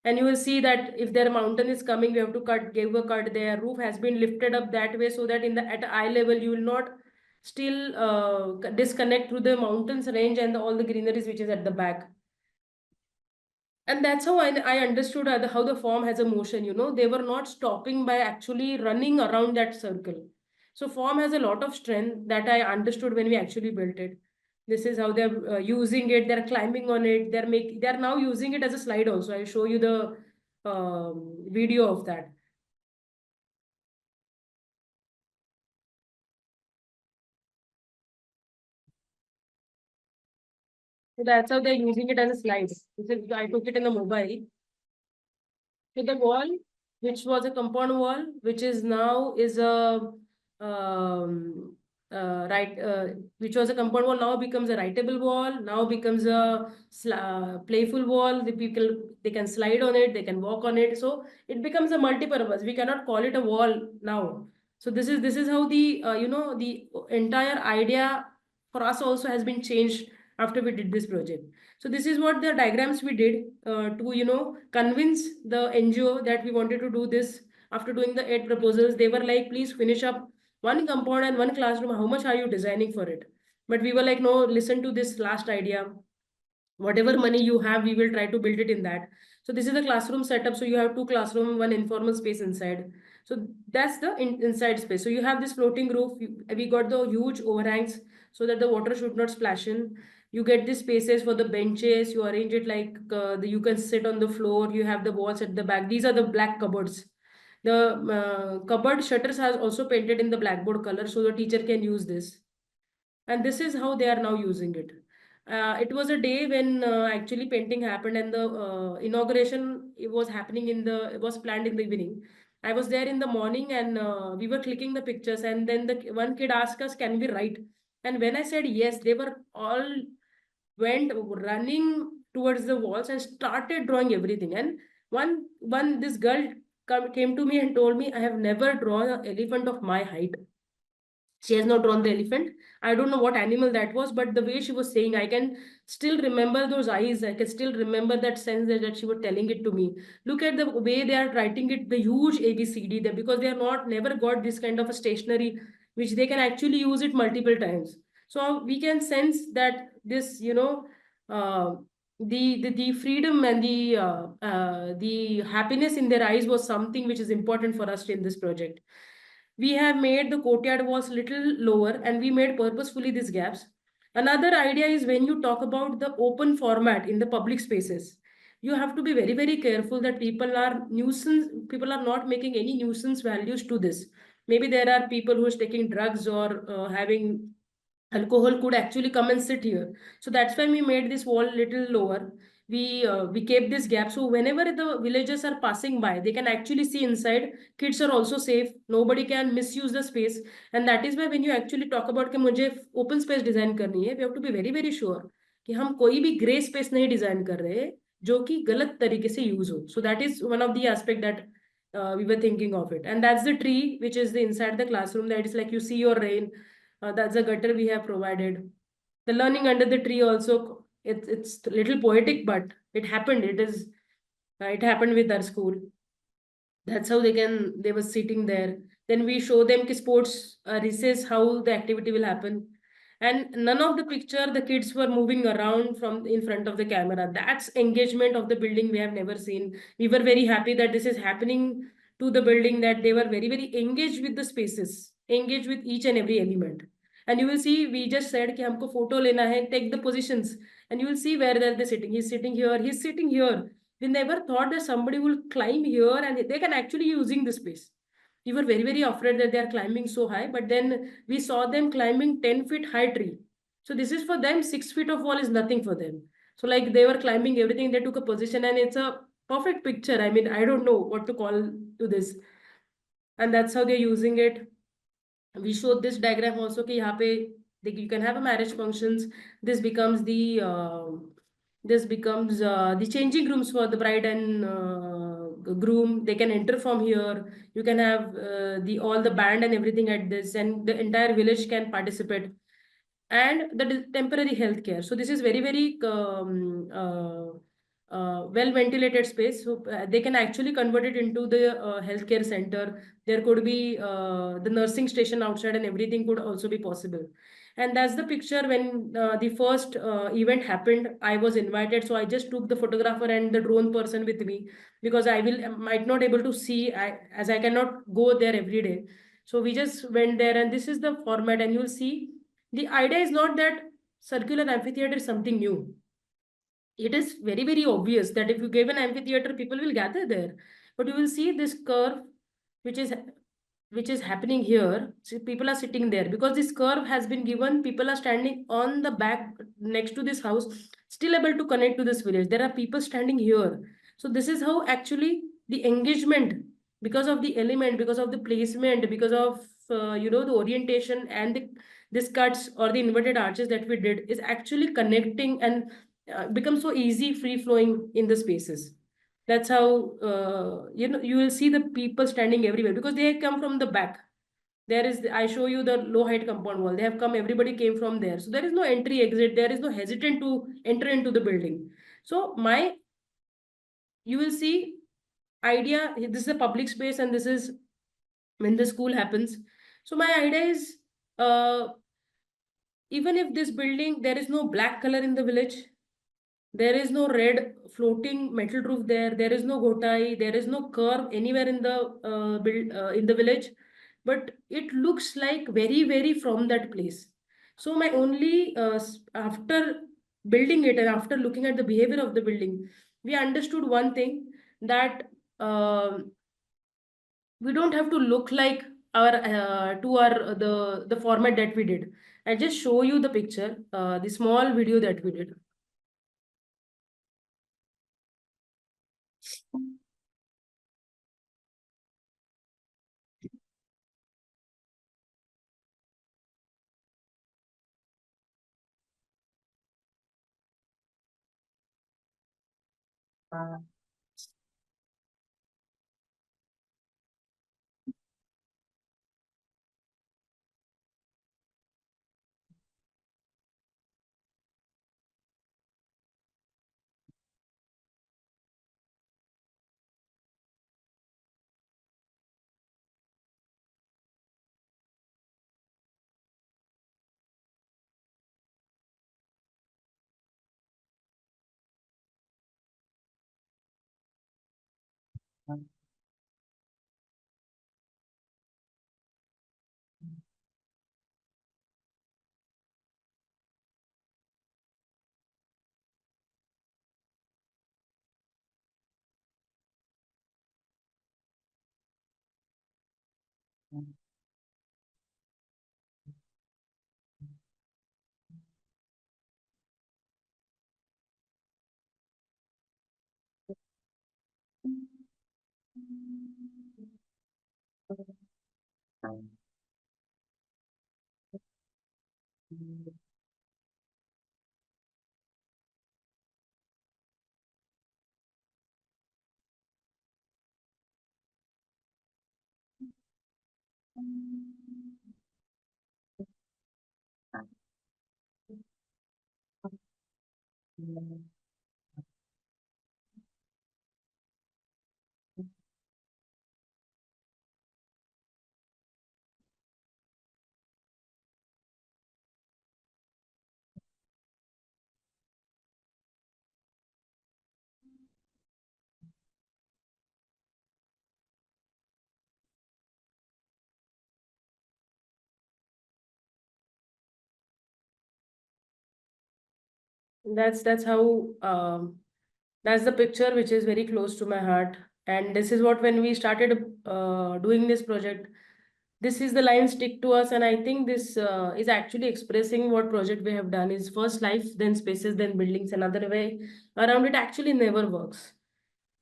And you will see that if their mountain is coming, we have to give a cut. Their roof has been lifted up that way so that at eye level, you will not still disconnect through the mountains range and all the greeneries which is at the back. And that's how I understood how the form has a motion, you know. They were not stopping by actually running around that circle. So form has a lot of strength that I understood when we actually built it. This is how they're using it. They're climbing on it. They're now using it as a slide also. I'll show you the video of that. So that's how they're using it as a slide. I took it in the mobile. So the wall, which was a compound wall, which is now is a which was a compound wall, now becomes a writable wall, now becomes a playful wall. The people, they can slide on it, they can walk on it. So it becomes a multi-purpose. We cannot call it a wall now. So this is how the the entire idea for us also has been changed after we did this project. So this is what the diagrams we did to convince the NGO that we wanted to do this. After doing the 8 proposals, they were like, please finish up one compound and one classroom. How much are you designing for it? But we were like, no, listen to this last idea. Whatever money you have, we will try to build it in that. So this is the classroom setup. So you have 2 classroom, 1 informal space inside. So that's the inside space. So you have this floating roof. We got the huge overhangs so that the water should not splash in. You get these spaces for the benches. You arrange it like you can sit on the floor. You have the walls at the back. These are the black cupboards. The cupboard shutters has also painted in the blackboard color, so the teacher can use this. And this is how they are now using it. It was a day when actually painting happened, and the inauguration, it was happening it was planned in the evening. I was there in the morning, and we were clicking the pictures, and then the one kid asked us, can we write? And when I said yes, they were all went running towards the walls and started drawing everything. And one this girl came to me and told me, I have never drawn an elephant of my height. She has not drawn the elephant. I don't know what animal that was, but the way she was saying, I can still remember those eyes. I can still remember that sense that she was telling it to me. Look at the way they are writing it, the huge ABCD there, because they are not never got this kind of a stationery which they can actually use it multiple times. So we can sense that this, the freedom and the happiness in their eyes was something which is important for us in this project. We have made the courtyard walls little lower, and we made purposefully these gaps. Another idea is when you talk about the open format in the public spaces, you have to be very, very careful that people are not making any nuisance values to this. Maybe there are people who is taking drugs or having alcohol could actually come and sit here. So that's why we made this wall little lower. We kept this gap, so whenever the villagers are passing by, they can actually see inside. Kids are also safe, nobody can misuse the space. And that is why when you actually talk about कि मुझे open space design करनी है, we have to be very very sure कि हम कोई भी gray space नहीं design कर रहे जो कि गलत तरीके से use हो. So that is one of the aspect that we were thinking of it. And that's the tree which is the inside the classroom, that is like you see your rain. That's a gutter we have provided. The learning under the tree also, it's a little poetic, but it happened. It happened with our school. That's how they were sitting there. Then we show them ki sports recess, how the activity will happen. And none of the picture, the kids were moving around from in front of the camera. That's engagement of the building we have never seen. We were very happy that this is happening to the building, that they were very, very engaged with the spaces, engaged with each and every element. And you will see, we just said कि हमको photo लेना है, take the positions, and you will see where they're sitting. He's sitting here, he's sitting here. We never thought that somebody will climb here and they can actually using the space. We were very, very afraid that they are climbing so high, but then we saw them climbing 10 feet high tree. So this is for them, 6 feet of wall is nothing for them. So like they were climbing everything, they took a position, and it's a perfect picture. I mean, I don't know what to call to this. And that's how they're using it. We showed this diagram also कि यहाँ पे you can have a marriage functions. This becomes the changing rooms for the bride and groom. They can enter from here. You can have all the band and everything at this, and the entire village can participate. And the temporary healthcare. So this is very, very well ventilated space, so they can actually convert it into the healthcare center. There could be the nursing station outside, and everything could also be possible. And that's the picture when the first event happened. I was invited, so I just took the photographer and the drone person with me, because I might not able to see, as I cannot go there every day. So we just went there, and this is the format. And you'll see the idea is not that circular amphitheater is something new. It is very, very obvious that if you give an amphitheater, people will gather there. But you will see this curve, which is happening here. So people are sitting there because this curve has been given. People are standing on the back next to this house, still able to connect to this village. There are people standing here. So this is how actually the engagement, because of the element, because of the placement, because of the orientation and the this cuts or the inverted arches that we did is actually connecting and become so easy, free flowing in the spaces. That's how you will see the people standing everywhere because they come from the back. There is, I show you the low height compound wall. They have come, everybody came from there. So there is no entry exit. There is no hesitant to enter into the building. So you will see idea, this is a public space and this is when the school happens. So my idea is, even if this building, there is no black color in the village, there is no red floating metal roof there. There is no gotai. There is no curve anywhere in the in the village, but it looks like very very from that place. So my only after building it and after looking at the behavior of the building, we understood one thing, that we don't have to look like our to our the format that we did. I'll just show you the picture, the small video that we did. That's how that's the picture which is very close to my heart. And this is what, when we started doing this project, this is the line stick to us. And I think this is actually expressing what project we have done is first life, then spaces, then buildings. Another way around it actually never works.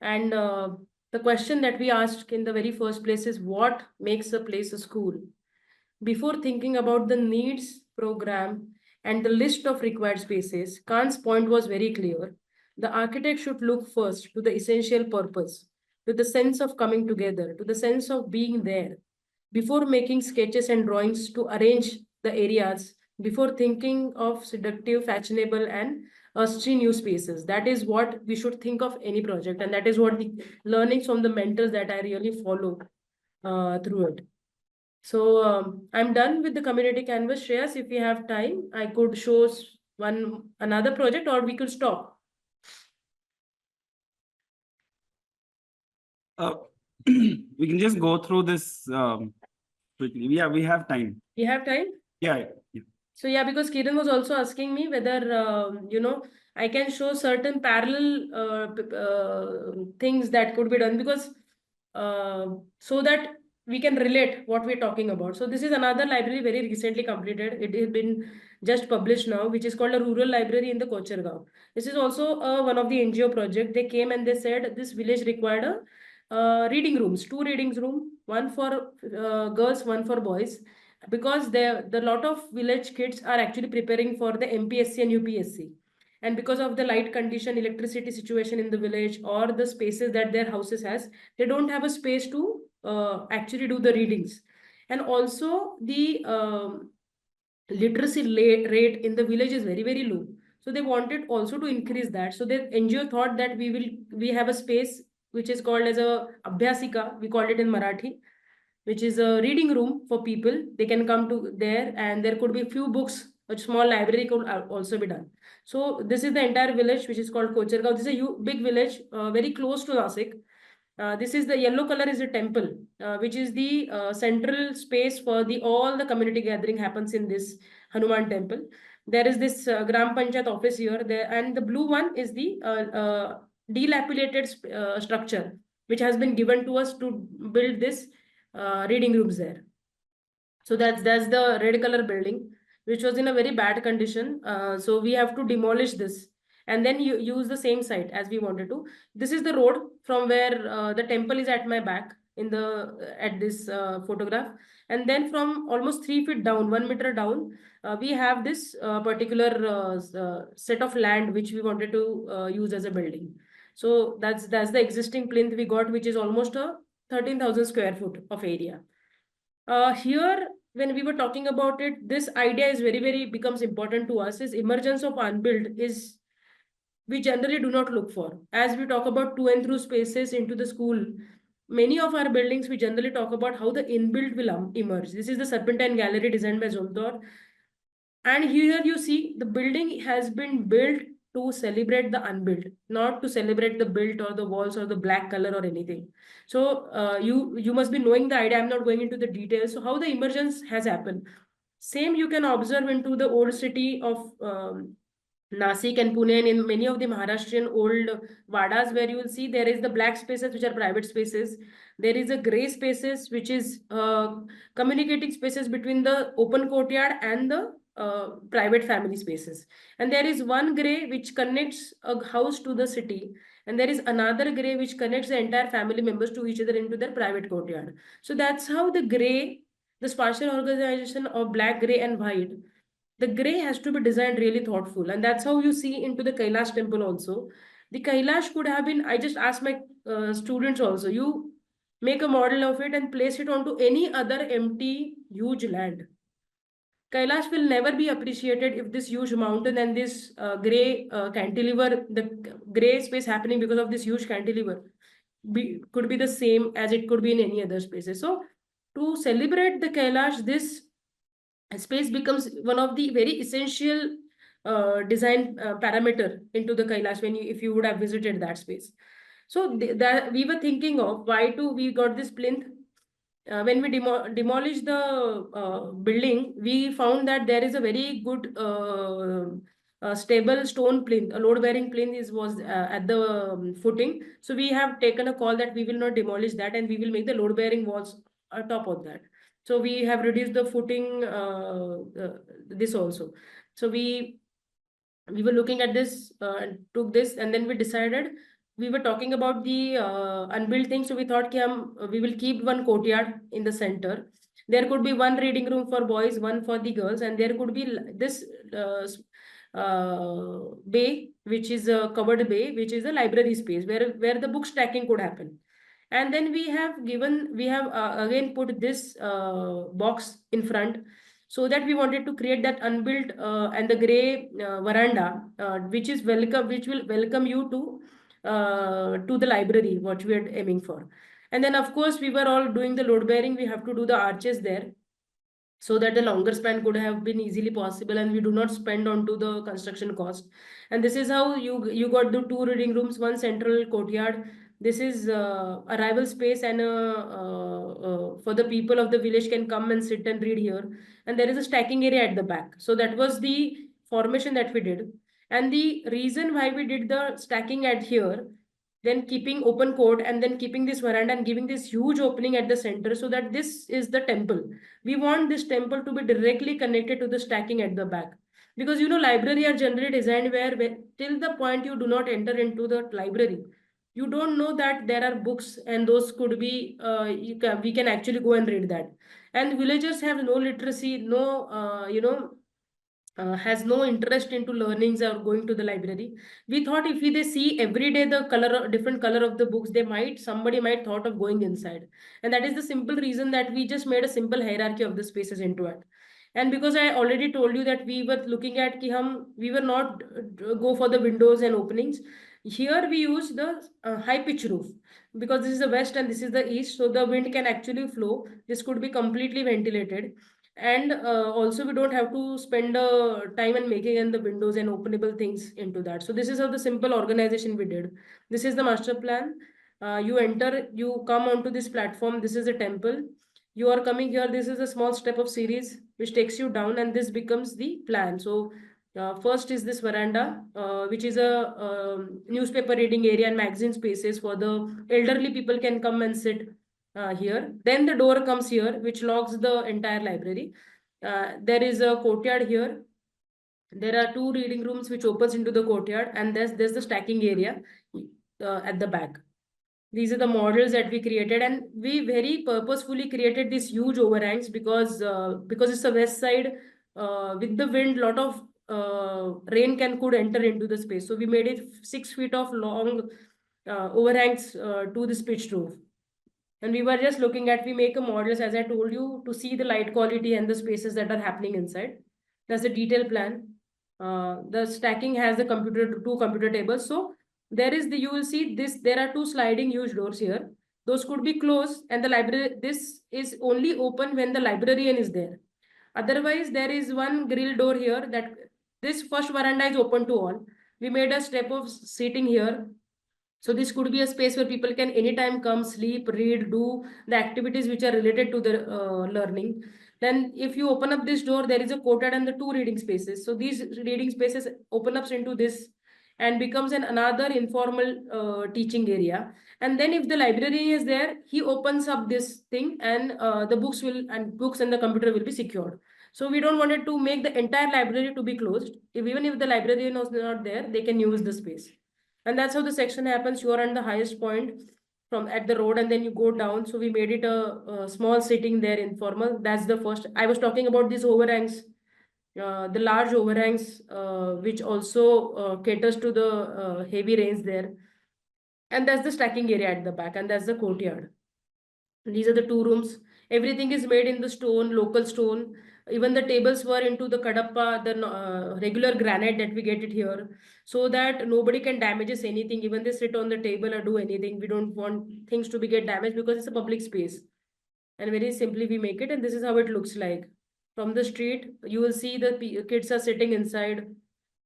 And the question that we asked in the very first place is, what makes a place a school? Before thinking about the needs program and the list of required spaces, Khan's point was very clear. The architect should look first to the essential purpose, to the sense of coming together, to the sense of being there, before making sketches and drawings to arrange the areas, before thinking of seductive, fashionable, and street new spaces. That is what we should think of any project, and that is what the learnings from the mentors that I really follow through it. So I'm done with the community canvas. Shreyas, if we have time, I could show another project, or we could stop. We can just go through this quickly. Yeah, we have time. We have time? Yeah. So yeah, because Kiran was also asking me whether, I can show certain parallel things that could be done, because so that we can relate what we're talking about. So this is another library very recently completed. It has been just published now, which is called a rural library in the Kochergaon. This is also one of the NGO project. They came and they said this village required a reading rooms, 2 reading room, one for girls, one for boys. because the lot of village kids are actually preparing for the MPSC and UPSC. And because of the light condition, electricity situation in the village, or the spaces that their houses has, they don't have a space to actually do the readings. And also the literacy rate in the village is very, very low. So they wanted also to increase that. So the NGO thought that we have a space which is called as a Abhyasika, we called it in Marathi, which is a reading room for people. They can come to there, and there could be few books. A small library could also be done. So this is the entire village, which is called Kochergaon. This is a big village, very close to Nasik. This is the yellow color is a temple, which is the central space for the all the community gathering happens in this Hanuman temple. There is this Gram Panchayat office here, there, and the blue one is the dilapidated structure, which has been given to us to build this reading rooms there. So that's the red color building, which was in a very bad condition. So we have to demolish this and then you use the same site as we wanted to. This is the road from where the temple is at my back in the at this photograph. And then from almost 3 feet down, 1 meter down, we have this particular set of land which we wanted to use as a building. So that's the existing plinth we got, which is almost a 13,000 square foot of area. Here, when we were talking about it, this idea is very, very becomes important to us. Is emergence of unbuilt is we generally do not look for. As we talk about to and through spaces into the school, many of our buildings we generally talk about how the inbuilt will emerge. This is the Serpentine Gallery designed by Zoltor. And here you see the building has been built to celebrate the unbuilt, not to celebrate the built or the walls or the black color or anything. So you must be knowing the idea. I'm not going into the details. So how the emergence has happened. Same you can observe into the old city of Nasik and Pune, and in many of the Maharashtrian old vadas, where you will see there is the black spaces which are private spaces. There is a gray spaces which is communicating spaces between the open courtyard and the private family spaces. And there is one gray which connects a house to the city, and there is another gray which connects the entire family members to each other into their private courtyard. So that's how the gray, the spatial organization of black, gray, and white, the gray has to be designed really thoughtful. And that's how you see into the Kailash temple also. The Kailash could have been, I just asked my students also, you make a model of it and place it onto any other empty huge land. Kailash will never be appreciated if this huge mountain and this gray cantilever, the gray space happening because of this huge cantilever, could be the same as it could be in any other spaces. So to celebrate the Kailash, this space becomes one of the very essential design parameter into the Kailash when if you would have visited that space. So that we were thinking of why we got this plinth. When we demolished the building, we found that there is a very good stable stone plinth, a load-bearing plinth was at the footing. So we have taken a call that we will not demolish that and we will make the load-bearing walls top of that. So we have reduced the footing, this also. So we were looking at this and took this, and then we decided, we were talking about the unbuilt thing. So we thought we will keep one courtyard in the center. There could be one reading room for boys, one for the girls, and there could be this bay, which is a covered bay, which is a library space where the book stacking could happen. And then we have again put this box in front, so that we wanted to create that unbuilt and the gray veranda, which will welcome you to the library, what we are aiming for. And then of course we were all doing the load bearing. We have to do the arches there, so that the longer span could have been easily possible, and we do not spend onto the construction cost. And this is how you got the 2 reading rooms, 1 central courtyard. This is arrival space, and for the people of the village can come and sit and read here. And there is a stacking area at the back. So that was the formation that we did. And the reason why we did the stacking at here, then keeping open court, and then keeping this veranda and giving this huge opening at the center, so that this is the temple. We want this temple to be directly connected to the stacking at the back. Because library are generally designed where till the point you do not enter into the library, you don't know that there are books, and those could be we can actually go and read that. And villagers have no literacy, no has no interest into learnings or going to the library. We thought if they see every day the color, different color of the books, somebody might thought of going inside. And that is the simple reason that we just made a simple hierarchy of the spaces into it. And because I already told you that we were looking at we were not go for the windows and openings. Here we use the high pitch roof, because this is the west and this is the east, so the wind can actually flow. This could be completely ventilated, and also we don't have to spend time and making in the windows and openable things into that. So this is how the simple organization we did. This is the master plan. You come onto this platform. This is a temple. You are coming here. This is a small step of series which takes you down, and this becomes the plan. So first is this veranda, which is a newspaper reading area and magazine spaces for the elderly people can come and sit here. Then the door comes here, which locks the entire library. There is a courtyard here. There are two reading rooms which opens into the courtyard, and there's the stacking area at the back. These are the models that we created, and we very purposefully created these huge overhangs because it's the west side. With the wind, lot of rain could enter into the space. So we made it 6 feet of long overhangs to this pitched roof. And we were just looking at, we make a models, as I told you, to see the light quality and the spaces that are happening inside. That's the detail plan. The stacking has the two computer tables. So there is you will see this, there are two sliding huge doors here. Those could be closed, and the library, this is only open when the librarian is there. Otherwise, there is one grill door here that this first veranda is open to all. We made a step of seating here. So this could be a space where people can anytime come, sleep, read, do the activities which are related to the learning. Then if you open up this door, there is a courtyard and the two reading spaces. So these reading spaces open up into this and becomes another informal teaching area. And then if the librarian is there, he opens up this thing, and the books and the computer will be secured. So we don't want it to make the entire library to be closed. Even if the librarian is not there, they can use the space. And that's how the section happens. You are on the highest point from at the road, and then you go down. So we made it a small sitting there, informal. That's the first. I was talking about these overhangs, the large overhangs, which also caters to the heavy rains there. And that's the stacking area at the back, and that's the courtyard. These are the two rooms. Everything is made in the stone, local stone. Even the tables were into the kadappa, the regular granite that we get it here, so that nobody can damages anything. Even they sit on the table or do anything. We don't want things to be get damaged because it's a public space. And very simply we make it, and this is how it looks like. From the street, you will see the kids are sitting inside.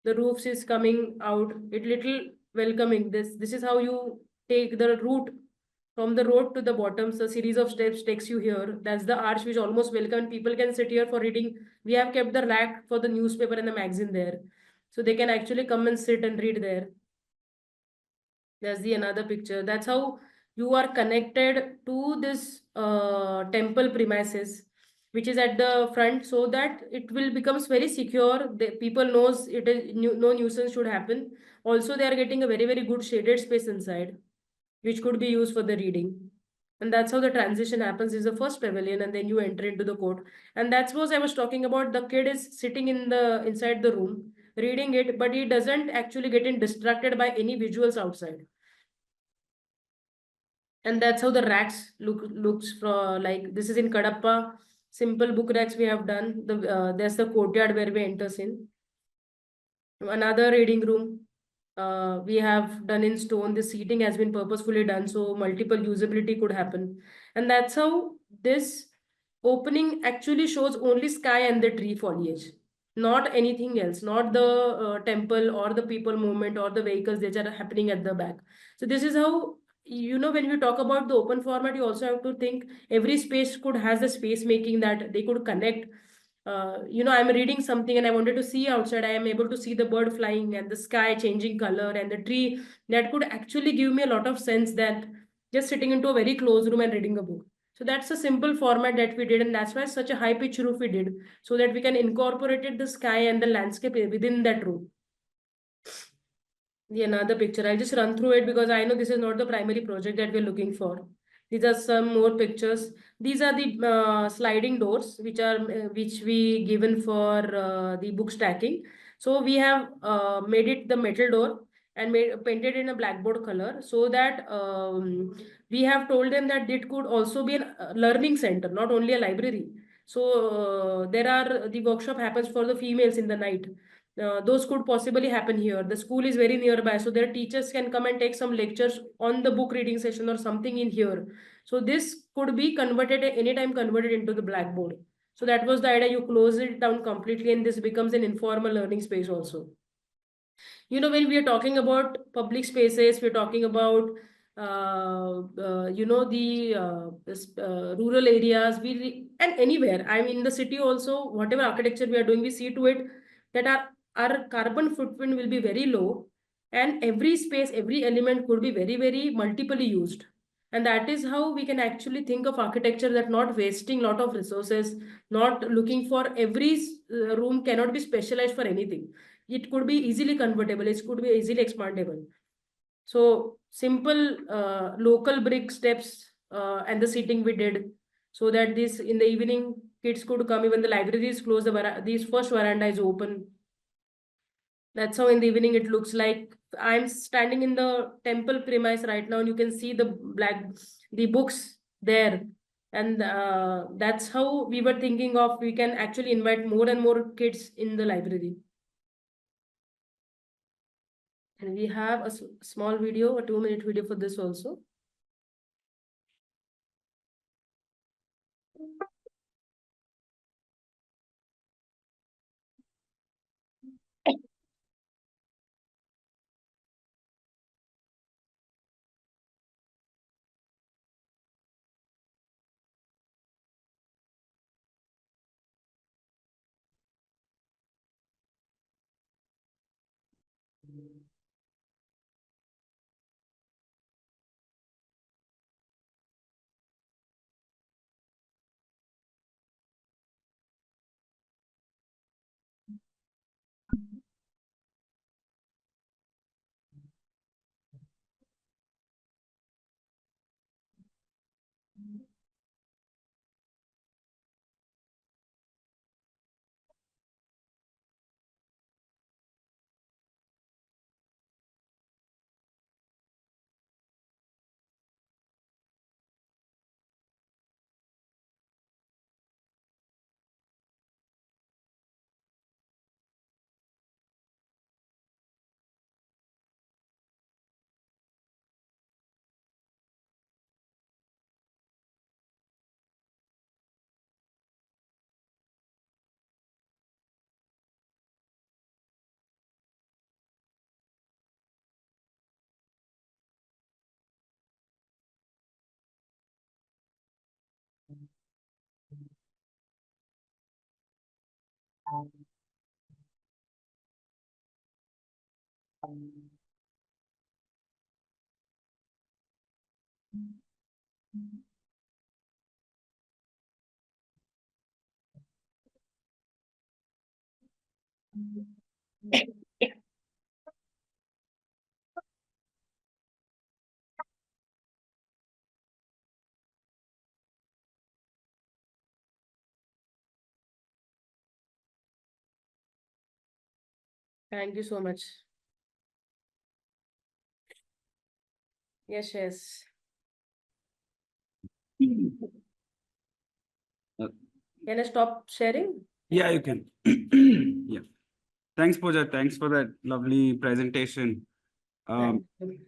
The roofs is coming out. It little welcoming. This is how you take the route from the road to the bottom. So series of steps takes you here. That's the arch which almost welcome. People can sit here for reading. We have kept the rack for the newspaper and the magazine there. So they can actually come and sit and read there. There's the another picture. That's how you are connected to this temple premises, which is at the front, so that it will becomes very secure. The people knows it is no nuisance should happen. Also, they are getting a very, very good shaded space inside, which could be used for the reading. And that's how the transition happens. Is the first pavilion, and then you enter into the court. And that's what I was talking about. The kid is sitting inside the room reading it, but he doesn't actually get distracted by any visuals outside. And that's how the racks looks for, like this is in Kadappa. Simple book racks we have done. There's the courtyard where we enters in. Another reading room we have done in stone. The seating has been purposefully done so multiple usability could happen. And that's how this opening actually shows only sky and the tree foliage, not anything else, not the temple or the people movement or the vehicles that are happening at the back. So this is how, when we talk about the open format, you also have to think every space could has the space making that they could connect. I'm reading something and I wanted to see outside. I am able to see the bird flying and the sky changing color and the tree. That could actually give me a lot of sense that just sitting into a very closed room and reading a book. So that's a simple format that we did, and that's why such a high pitch roof we did, so that we can incorporate the sky and the landscape within that room. the another picture. I'll just run through it because I know this is not the primary project that we're looking for. These are some more pictures. These are the sliding doors which we given for the book stacking. So we have made it the metal door and painted in a blackboard color, so that we have told them that it could also be a learning center, not only a library. So there are the workshop happens for the females in the night. Those could possibly happen here. The school is very nearby, so their teachers can come and take some lectures on the book reading session or something in here. So this could be converted at any time, converted into the blackboard. So that was the idea. You close it down completely and this becomes an informal learning space also. You know, when we are talking about public spaces, we're talking about rural areas, and anywhere. I mean, in the city also, whatever architecture we are doing, we see to it that our carbon footprint will be very low, and every space, every element could be very, very multiply used. And that is how we can actually think of architecture, that not wasting lot of resources, not looking for every room cannot be specialized for anything. It could be easily convertible, it could be easily expandable. So simple local brick steps and the seating we did, so that this in the evening kids could come, even the library is closed, this first veranda is open. That's how in the evening it looks like. I'm standing in the temple premise right now, and you can see the books there. And that's how we were thinking of, we can actually invite more and more kids in the library. And we have a small video, a 2-minute video for this also. Thank you so much. Yes, yes. Can I stop sharing? Yeah, you can. Yeah. Thanks, Pooja. Thanks for that lovely presentation. Thank you.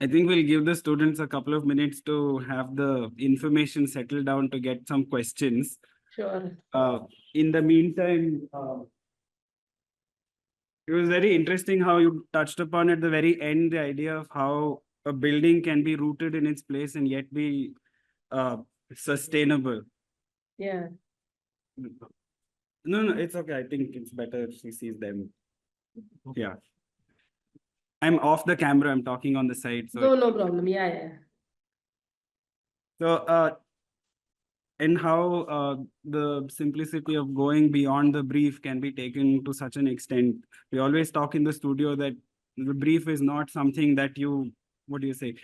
I think we'll give the students a couple of minutes to have the information settled down to get some questions. Sure. In the meantime, it was very interesting how you touched upon at the very end the idea of how a building can be rooted in its place and yet be sustainable. Yeah. No, it's okay. I think it's better if she sees them. Yeah. I'm off the camera. I'm talking on the side. So, No problem. Yeah, yeah. so and how the simplicity of going beyond the brief can be taken to such an extent. We always talk in the studio that The brief is not something that you, what do you say?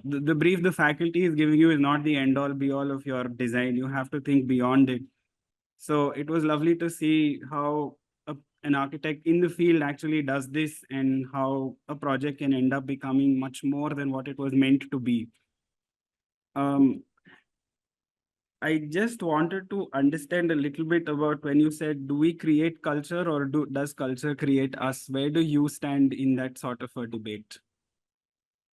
The brief the faculty is giving you is not the end all be all of your design. You have to think beyond it. So it was lovely to see how an architect in the field actually does this, and how a project can end up becoming much more than what it was meant to be. I just wanted to understand a little bit about when you said, do we create culture, or does culture create us? Where do you stand in that sort of a debate?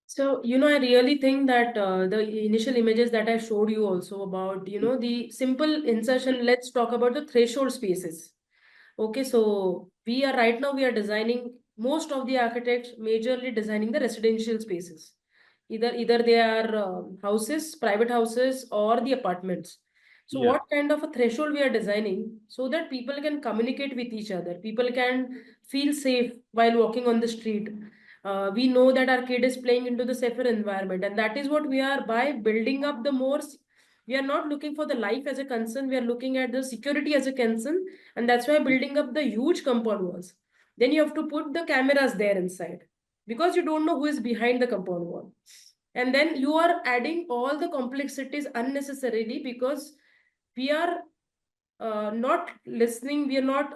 So, I really think that the initial images that I showed you also about, the simple insertion, let's talk about the threshold spaces. Okay, so we are designing, most of the architects majorly designing the residential spaces. Either they are houses, private houses, or the apartments. So Yeah. what kind of a threshold we are designing so that people can communicate with each other, people can feel safe while walking on the street. We know that our kid is playing into the safer environment, and that is what we are, by building up the more. We are not looking for the life as a concern, we are looking at the security as a concern, and that's why building up the huge compound walls. Then you have to put the cameras there inside, because you don't know who is behind the compound wall. And then you are adding all the complexities unnecessarily, because we are not listening, we are not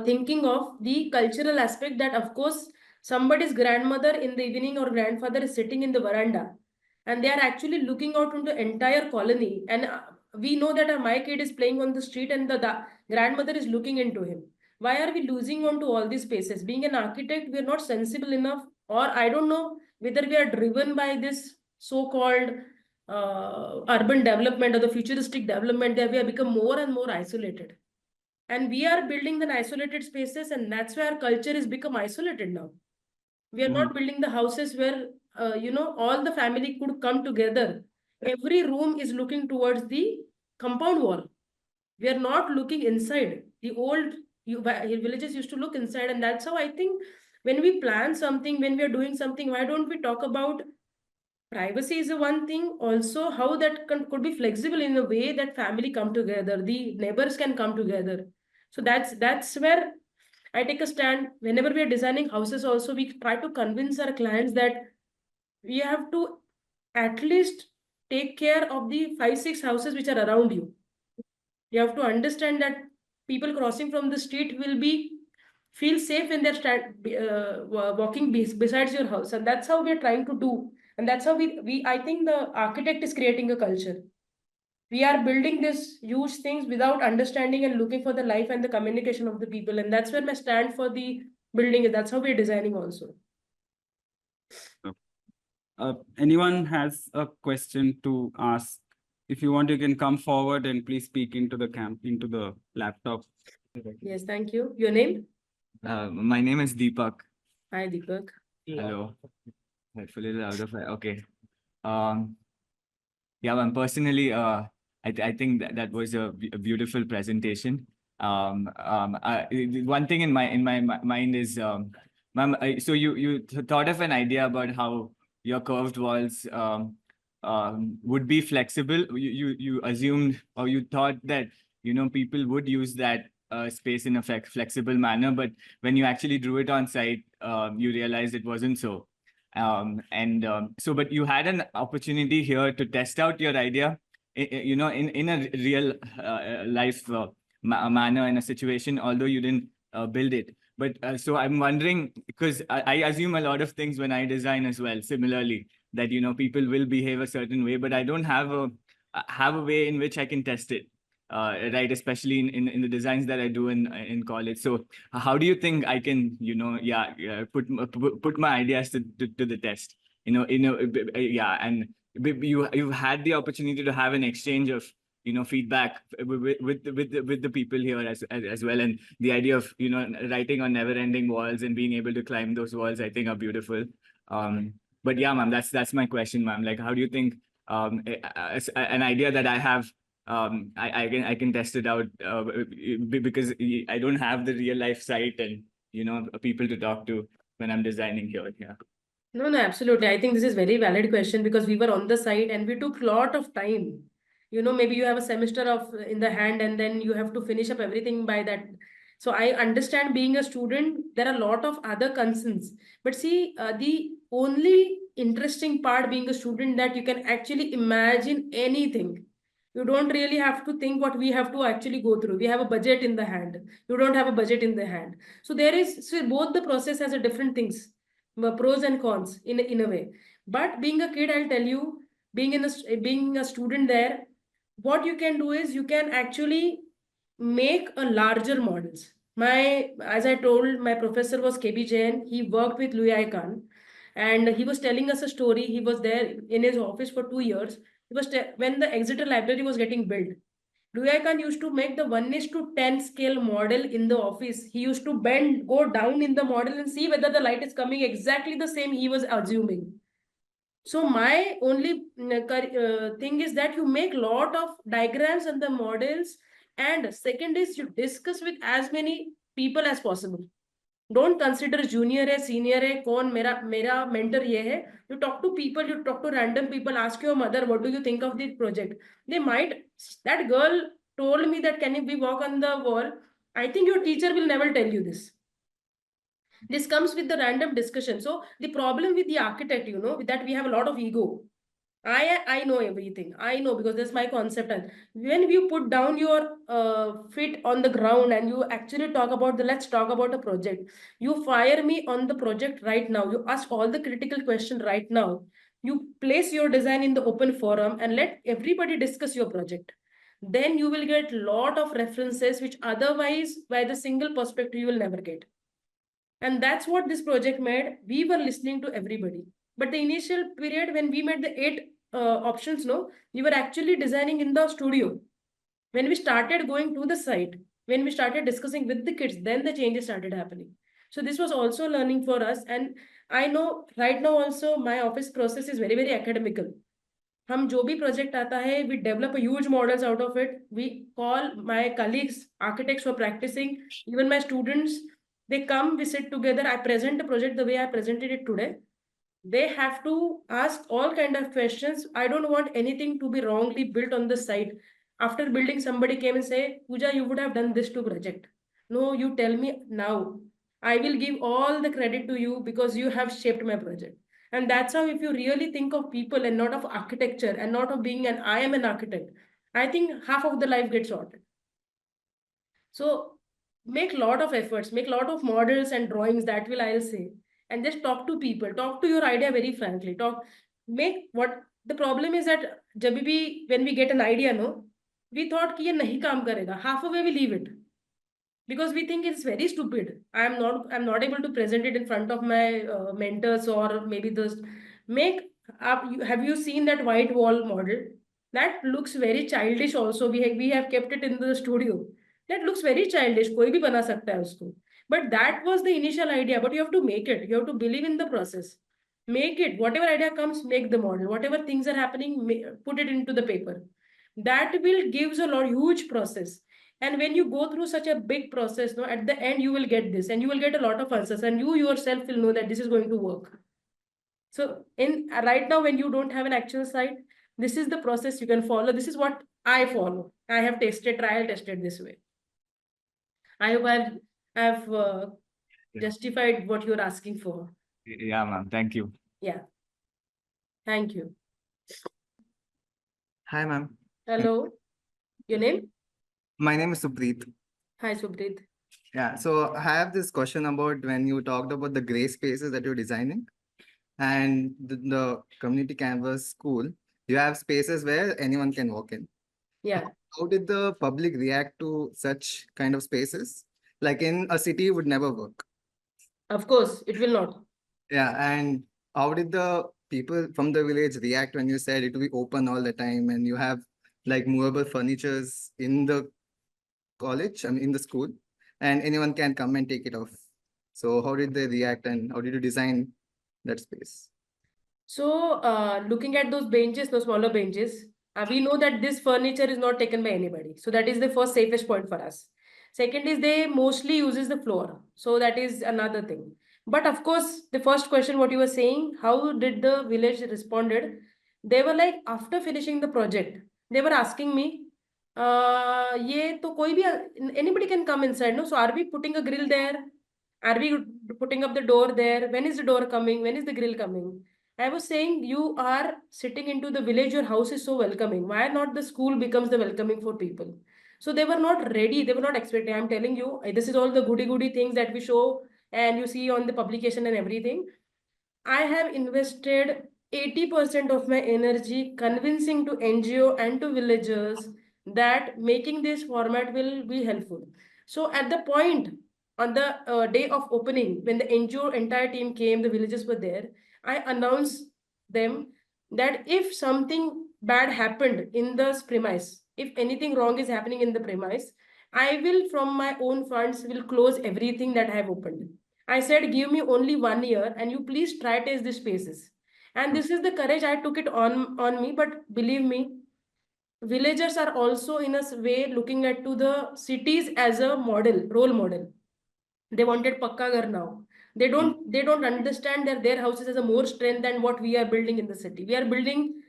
thinking of the cultural aspect, that of course somebody's grandmother in the evening or grandfather is sitting in the veranda, and they are actually looking out into entire colony, and we know that my kid is playing on the street, and the grandmother is looking into him. Why are we losing on to all these spaces? Being an architect, we are not sensible enough, or I don't know whether we are driven by this so-called urban development or the futuristic development, that we have become more and more isolated, and we are building the isolated spaces, and that's where culture is become isolated now. We are not building the houses where all the family could come together. Every room is looking towards the compound wall. We are not looking inside. The old villages used to look inside, and that's how I think, when we plan something, when we are doing something, why don't we talk about privacy is a one thing, also how that could be flexible in a way that family come together, the neighbors can come together. So that's where I take a stand. Whenever we are designing houses also, we try to convince our clients that we have to at least take care of the 5 6 houses which are around you. You have to understand that people crossing from the street will be feel safe when they're walking besides your house, and that's how we are trying to do. And that's how we I think the architect is creating a culture. We are building these huge things without understanding and looking for the life and the communication of the people, and that's where my stand for the building is. That's how we're designing also. Anyone has a question to ask? If you want, you can come forward and please speak into the laptop. Yes, thank you. Your name? My name is Deepak. Hi, Deepak. Hello. Hopefully louder. Okay. Yeah, man, personally, I think that was a beautiful presentation. One thing in my mind is, ma'am, so you thought of an idea about how your curved walls would be flexible. You assumed, or you thought that people would use that space in a flexible manner, but when you actually drew it on site, you realized it wasn't so. But you had an opportunity here to test out your idea, in a real life manner, in a situation, although you didn't build it. But so I'm wondering, because I assume a lot of things when I design as well, similarly, that people will behave a certain way, but I don't have a way in which I can test it. Right, especially in the designs that I do in college. So how do you think I can, put my ideas to the test? Yeah, and you've had the opportunity to have an exchange of feedback with the people here as well, and the idea of writing on never-ending walls and being able to climb those walls, I think, are beautiful. But yeah, ma'am, that's my question, ma'am. Like, how do you think an idea that I have, I can test it out because I don't have the real life site and people to talk to when I'm designing here. Yeah. No, absolutely. I think this is very valid question, because we were on the site and we took a lot of time. Maybe you have a semester of in the hand, and then you have to finish up everything by that. So I understand being a student, there are a lot of other concerns. But see, the only interesting part being a student that you can actually imagine anything. You don't really have to think what we have to actually go through. We have a budget in the hand. You don't have a budget in the hand. So there is, so both the process has a different things, pros and cons in a way. But being a kid, I'll tell you, being a student there, what you can do is you can actually make a larger models. As I told, my professor was KB Jain. He worked with Louis Khan, and he was telling us a story. He was there in his office for 2 years. He was when the Exeter Library was getting built. Louis Khan used to make the 1:10 scale model in the office. He used to go down in the model and see whether the light is coming exactly the same he was assuming. So my only thing is that you make lot of diagrams and the models, and second is you discuss with as many people as possible. Don't consider junior hai, senior hai, kaun mera mentor ye hai. You talk to people, you talk to random people, ask your mother, what do you think of this project? They might, that girl told me that can we walk on the wall? I think your teacher will never tell you this. This comes with the random discussion. So the problem with the architect, that we have a lot of ego. I know everything. I know because that's my concept. And when you put down your feet on the ground and you actually talk about let's talk about a project. You fire me on the project right now. You ask all the critical questions right now. You place your design in the open forum and let everybody discuss your project. Then you will get lot of references which otherwise by the single perspective you will never get. And that's what this project made. We were listening to everybody. But the initial period when we made the 8 options, we were actually designing in the studio. When we started going to the site, when we started discussing with the kids, then the changes started happening. So this was also learning for us. And I know right now also my office process is very, very academical. हम जो भी project आता है, we develop a huge models out of it. We call my colleagues, architects who are practicing, even my students, they come, we sit together, I present the project the way I presented it today. They have to ask all kind of questions. I don't want anything to be wrongly built on the site. After building, somebody came and say, Pooja, you would have done this to project. No, you tell me now. I will give all the credit to you because you have shaped my project. And that's how, if you really think of people and not of architecture and not of being I am an architect, I think half of the life gets sorted. So make lot of efforts, make lot of models and drawings, that will I'll say. And just talk to people, talk to your idea very frankly. Make what the problem is that when we get an idea, we thought कि ये नहीं काम करेगा. Halfway we leave it because we think it's very stupid. I'm not able to present it in front of my mentors or maybe have you seen that white wall model? That looks very childish also. We have kept it in the studio. That looks very childish. कोई भी बना सकता है उसको. But that was the initial idea. But you have to make it. You have to believe in the process. Make it. Whatever idea comes, make the model. Whatever things are happening, put it into the paper. That will gives a huge process. And when you go through such a big process, at the end you will get this, and you will get a lot of answers, and you yourself will know that this is going to work. So right now, when you don't have an actual site, this is the process you can follow. This is what I follow. I have trial tested this way. I hope I've justified what you're asking for. Yeah, ma'am. Thank you. Yeah. Thank you. Hi, ma'am. Hello. Your name? My name is Supreet. Hi, Subrit. Yeah, so I have this question about when you talked about the gray spaces that you're designing and the community canvas school, you have spaces where anyone can walk in. Yeah. How did the public react to such kind of spaces? Like in a city, it would never work. Of course, it will not. Yeah, and how did the people from the village react when you said it will be open all the time and you have like movable furnitures in the college, I mean in the school, and anyone can come and take it off? So how did they react and how did you design that space? So looking at those benches, those smaller benches, we know that this furniture is not taken by anybody. So that is the first safest point for us. Second is they mostly uses the floor. So that is another thing. But of course, the first question, what you were saying, how did the village responded? They were like, after finishing the project, they were asking me, ये तो कोई भी, anybody can come inside, no? So are we putting a grill there? Are we putting up the door there? When is the door coming? When is the grill coming? I was saying you are sitting into the village, your house is so welcoming. Why not the school becomes the welcoming for people? So they were not ready, they were not expecting. I'm telling you, this is all the goody things that we show and you see on the publication and everything. I have invested 80% of my energy convincing to NGO and to villagers that making this format will be helpful. So at the point on the day of opening, when the NGO entire team came, the villagers were there, I announced them that if something bad happened in the premise, if anything wrong is happening in the premise, I will from my own funds will close everything that I have opened. I said, give me only 1 year and you please try test the spaces. And this is the courage I took it on me. But believe me, villagers are also in a way looking at to the cities as a model, role model. They wanted pakka ghar now. They don't understand that their houses has a more strength than what we are building in the city. We are building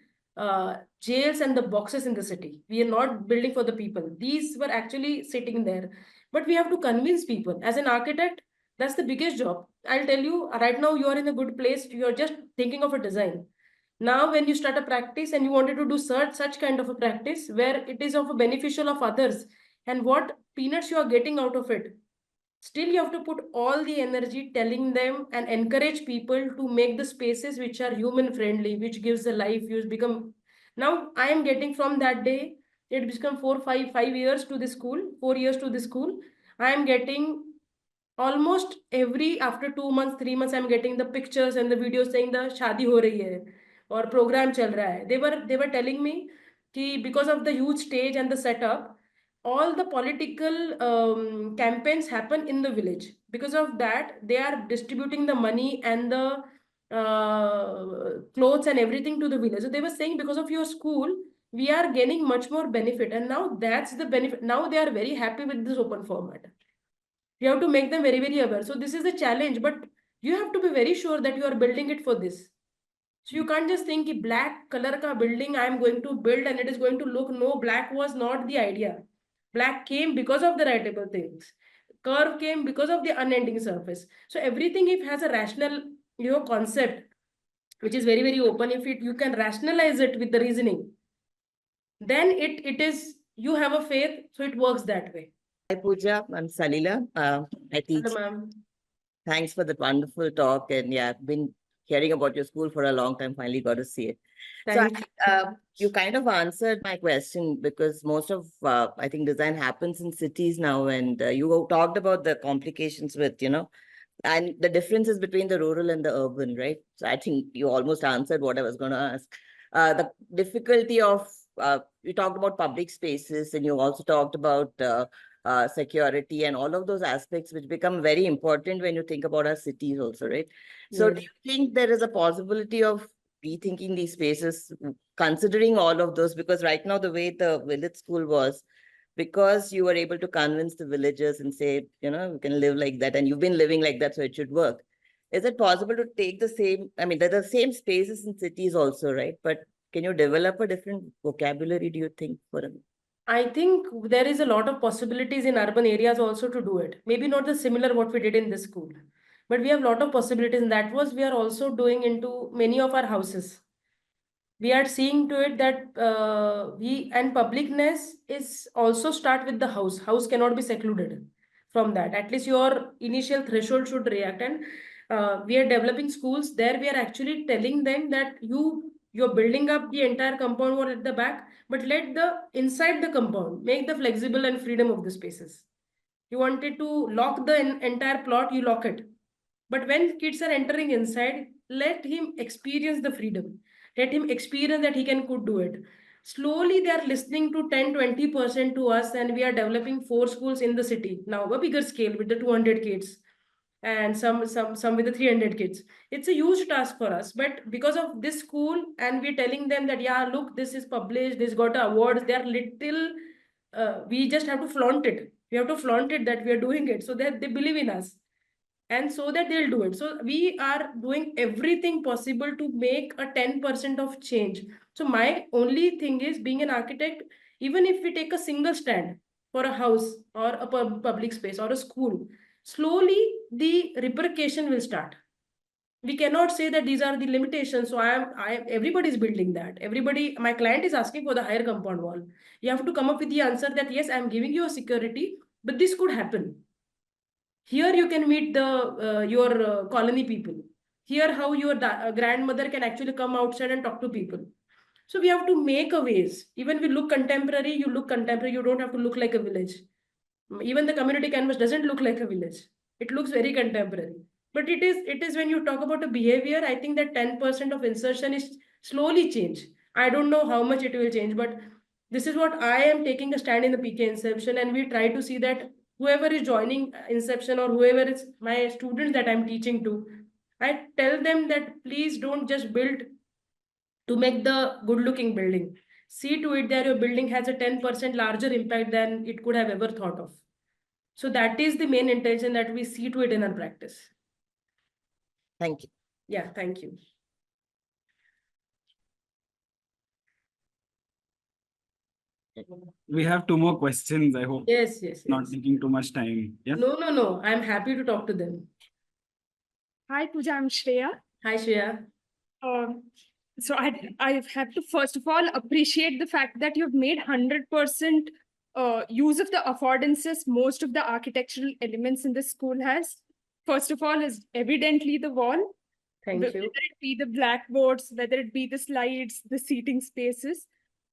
jails and the boxes in the city. We are not building for the people. These were actually sitting there. But we have to convince people. As an architect, that's the biggest job. I'll tell you, right now you are in a good place. You are just thinking of a design. Now, when you start a practice and you wanted to do such kind of a practice where it is of a beneficial of others and what peanuts you are getting out of it, still you have to put all the energy telling them and encourage people to make the spaces which are human friendly, which gives the life use become. Now I am getting from that day, it become 5 years to the school, 4 years to the school. I am getting almost every after 2 months, 3 months, I'm getting the pictures and the videos saying the shadi ho rahi hai or program chal raha hai. They were telling me कि because of the huge stage and the setup, all the political campaigns happen in the village. Because of that, they are distributing the money and the clothes and everything to the village. So they were saying because of your school, we are gaining much more benefit. And now that's the benefit. Now they are very happy with this open format. You have to make them very, very aware. So this is a challenge, but you have to be very sure that you are building it for this. So you can't just think black color ka building I am going to build and it is going to look. No, black was not the idea. Black came because of the writable things. Curve came because of the unending surface. So everything, if has a rational, concept, which is very, very open, if you can rationalize it with the reasoning, then it is, you have a faith, so it works that way. Hi, Pooja. I'm Salila. I teach. Hello, ma'am. Thanks for that wonderful talk. And yeah, I've been hearing about your school for a long time. Finally got to see it. Thank So you kind of answered my question because most of, I think, design happens in cities now. And you talked about the complications with, and the differences between the rural and the urban, right? So I think you almost answered what I was going to ask. The difficulty of, you talked about public spaces and you also talked about security and all of those aspects which become very important when you think about our cities also, right? So Yes. do you think there is a possibility of rethinking these spaces, considering all of those? Because right now, the way the village school was, because you were able to convince the villagers and say, we can live like that, and you've been living like that, so it should work. Is it possible to take the same, I mean, they're the same spaces in cities also, right? But can you develop a different vocabulary, do you think, for them? I think there is a lot of possibilities in urban areas also to do it. Maybe not the similar what we did in this school, but we have a lot of possibilities. And that was we are also doing into many of our houses. We are seeing to it that we and publicness is also start with the house. House cannot be secluded from that. At least your initial threshold should react. And we are developing schools there. We are actually telling them that you're building up the entire compound wall at the back, but let the inside the compound make the flexible and freedom of the spaces. You wanted to lock the entire plot, you lock it. But when kids are entering inside, let him experience the freedom. Let him experience that he could do it. Slowly, they are listening to 10-20% to us, and we are developing 4 schools in the city now, a bigger scale with the 200 kids and some with the 300 kids. It's a huge task for us, but because of this school, and we're telling them that yeah, look, this is published, this got awards. They are little. We just have to flaunt it. We have to flaunt it that we are doing it, so that they believe in us. And so that they'll do it. So we are doing everything possible to make a 10% of change. So my only thing is, being an architect, Even if we take a single stand for a house or a public space or a school, slowly the repercussion will start. We cannot say that these are the limitations. So everybody's building that. Everybody, my client is asking for the higher compound wall. You have to come up with the answer that yes, I'm giving you a security, but this could happen. Here you can meet the your colony people. Here how your grandmother can actually come outside and talk to people. So we have to make a ways. Even we look contemporary, you look contemporary, you don't have to look like a village. Even the community canvas doesn't look like a village. It looks very contemporary. But it is when you talk about a behavior, I think that 10% of insertion is slowly change. I don't know how much it will change, but this is what I am taking a stand in the PK Inception, and we try to see that whoever is joining Inception or whoever is my students that I'm teaching to, I tell them that please don't just build to make the good looking building. See to it that your building has a 10% larger impact than it could have ever thought of. So that is the main intention, that we see to it in our practice. Thank you. Yeah, thank you. We have 2 more questions. I hope Yes. not taking too much time. Yeah. No. I'm happy to talk to them. Hi, Pooja, I'm Shreya. Hi, Shreya. So I have to first of all appreciate the fact that you've made 100% use of the affordances most of the architectural elements in the school has. First of all is evidently the wall. Thank Whether you. it be the blackboards, whether it be the slides, the seating spaces.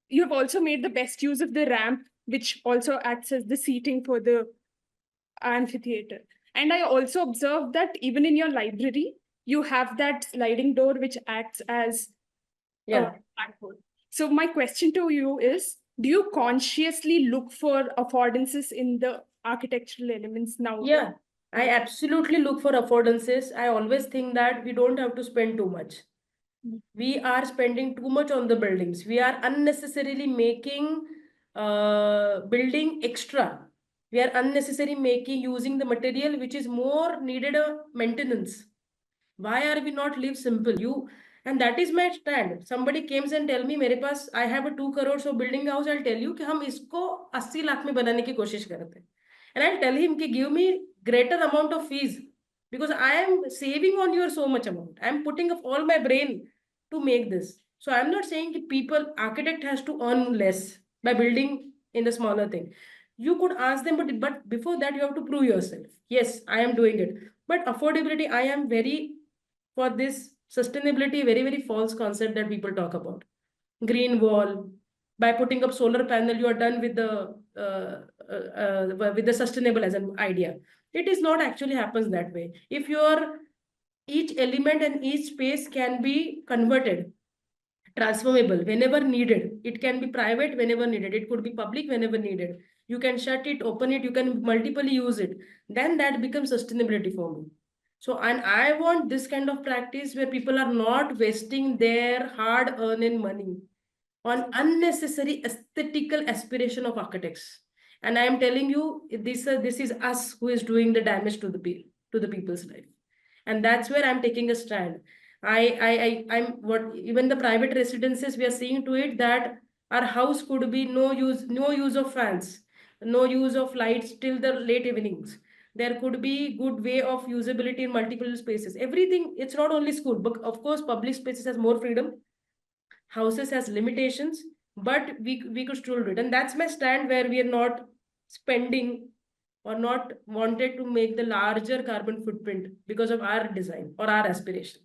You have also made the best use of the ramp, which also acts as the seating for the amphitheater. And I also observed that even in your library, you have that sliding door which acts as Yeah. blackboard. So my question to you is, do you consciously look for affordances in the architectural elements now? Yeah, I absolutely look for affordances. I always think that we don't have to spend too much. We are spending too much on the buildings. We are unnecessarily making building extra. We are unnecessarily using the material which is more needed a maintenance. Why are we not live simple? And that is my stand. Somebody comes and tell me, मेरे पास I have a 2 crores of building house. I'll tell you कि हम इसको 80 लाख में बनाने की कोशिश करते हैं. And I'll tell him कि give me greater amount of fees because I am saving on your so much amount. I am putting up all my brain to make this. So I'm not saying that architect has to earn less by building in the smaller thing. You could ask them, but before that you have to prove yourself. Yes, I am doing it. But affordability, I am very for this sustainability, very false concept that people talk about. Green wall, by putting up solar panel, you are done with the sustainable as an idea. It is not actually happens that way. If each element and each space can be converted, transformable whenever needed. It can be private whenever needed. It could be public whenever needed. You can shut it, open it, you can multiply use it. Then that becomes sustainability for me. So, and I want this kind of practice where people are not wasting their hard-earned money on unnecessary aesthetical aspiration of architects. And I am telling you, this is us who is doing the damage to the people's life. And that's where I'm taking a stand. I'm even the private residences, we are seeing to it that our house could be no use of fans, no use of lights till the late evenings. There could be good way of usability in multiple spaces. Everything, it's not only school, but of course, public spaces has more freedom. Houses has limitations, but we could still do it. And that's my stand, where we are not spending or not wanted to make the larger carbon footprint because of our design or our aspiration.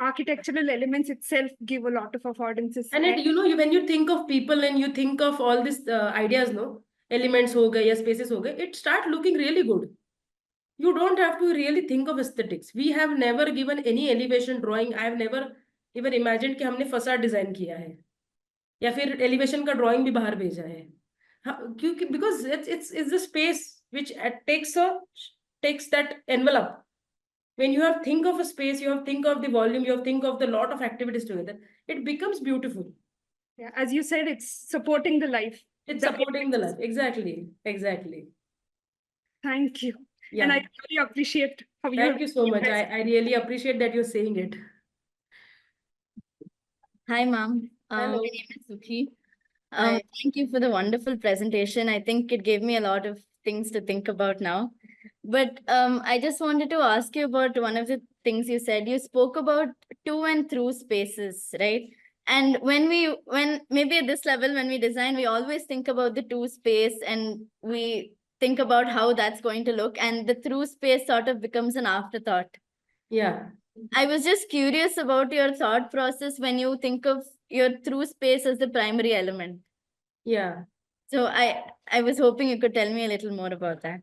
Architectural elements itself give a lot of affordances. And when you think of people and you think of all these ideas, elements ho gaye, spaces ho gaye, it start looking really good. You don't have to really think of aesthetics. We have never given any elevation drawing. I have never even imagined कि हमने facade design किया है या फिर elevation का drawing भी बाहर भेजा है. Because it's the space which takes that envelope. When you have think of a space, you have think of the volume, you have think of the lot of activities together, it becomes beautiful. Yeah, as you said, it's supporting the life. It's supporting the life. Exactly. Thank you. Yeah. And I really appreciate how Thank you so much. I really appreciate that you're saying it. Hi, ma'am. Hello. My name is Sukhi. Thank you for the wonderful presentation. I think it gave me a lot of things to think about now. But I just wanted to ask you about one of the things you said. You spoke about to and through spaces, right? And when maybe at this level, when we design, we always think about the to space and we think about how that's going to look, and the through space sort of becomes an afterthought. Yeah. I was just curious about your thought process when you think of your through space as the primary element. Yeah. So I was hoping you could tell me a little more about that.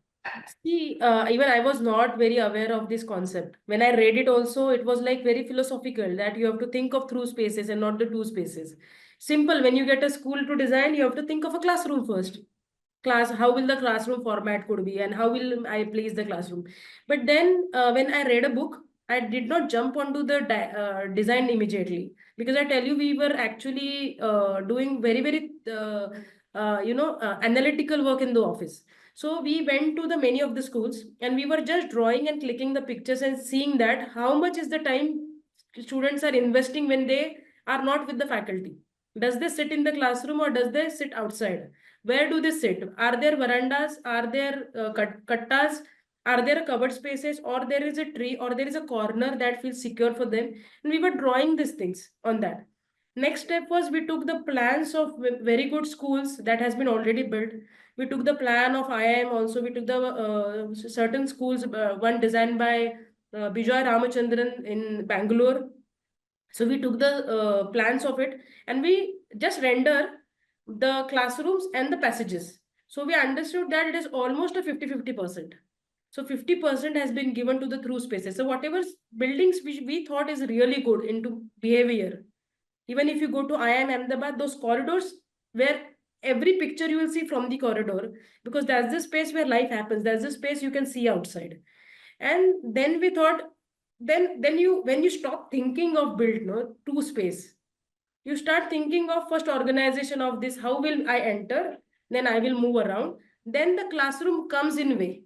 See, even I was not very aware of this concept. When I read it also, it was like very philosophical that you have to think of through spaces and not the two spaces. Simple, when you get a school to design, you have to think of a classroom first. How will the classroom format could be and how will I place the classroom? But then when I read a book, I did not jump onto the design immediately, because I tell you, we were actually doing very analytical work in the office. So we went to the many of the schools and we were just drawing and clicking the pictures and seeing that how much is the time students are investing when they are not with the faculty. Does they sit in the classroom or does they sit outside? Where do they sit? Are there verandas? Are there kattas? Are there covered spaces, or there is a tree, or there is a corner that feels secure for them? And we were drawing these things on that. Next step was we took the plans of very good schools that has been already built. We took the plan of IIM also. We took the certain schools, one designed by Bijoy Ramachandran in Bangalore. So we took the plans of it and we just render the classrooms and the passages. So we understood that it is almost a 50-50%. So 50% has been given to the through spaces. So whatever buildings which we thought is really good into behavior, even if you go to IIM Ahmedabad, those corridors where every picture you will see from the corridor, because that's the space where life happens. That's the space you can see outside. And then we thought, then you, when you stop thinking of build to space, you start thinking of first organization of this. How will I enter? Then I will move around. Then the classroom comes in way.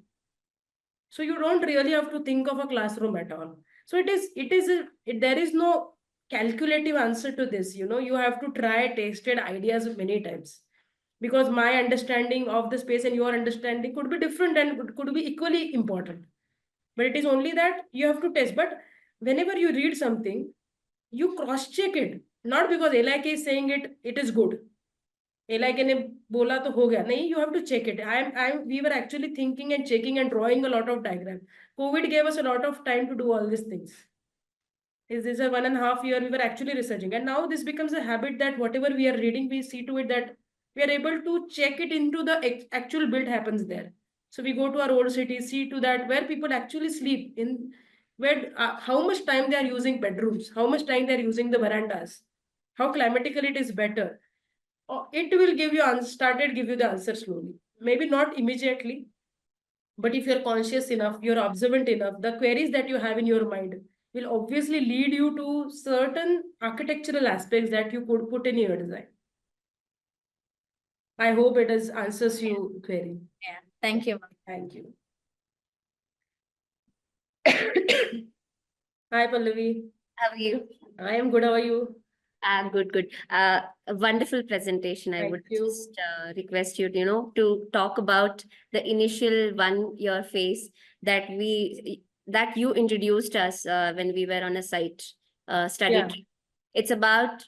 So you don't really have to think of a classroom at all. So there is no calculative answer to this. You have to try tested ideas many times, because my understanding of the space and your understanding could be different and could be equally important. But it is only that you have to test. But whenever you read something, you cross check it, not because LIK is saying it is good. LIK ने बोला तो हो गया नहीं. You have to check it. We were actually thinking and checking and drawing a lot of diagram. COVID gave us a lot of time to do all these things. Is this a 1.5 year we were actually researching, and now this becomes a habit that whatever we are reading, we see to it that we are able to check it into the actual build happens there. So we go to our old cities, see to that where people actually sleep in, where how much time they are using bedrooms, how much time they are using the verandas, how climatically it is better. It will give you give you the answer slowly. Maybe not immediately, but if you're conscious enough, you're observant enough, the queries that you have in your mind will obviously lead you to certain architectural aspects that you could put in your design. I hope it answers your query. Yeah, thank you. Thank you. Hi, Pallavi. How are you? I am good. How are you? Good. A wonderful presentation. I Thank would you. just request you, to talk about the initial 1 year phase that you introduced us when we were on a site study Yeah. trip. It's about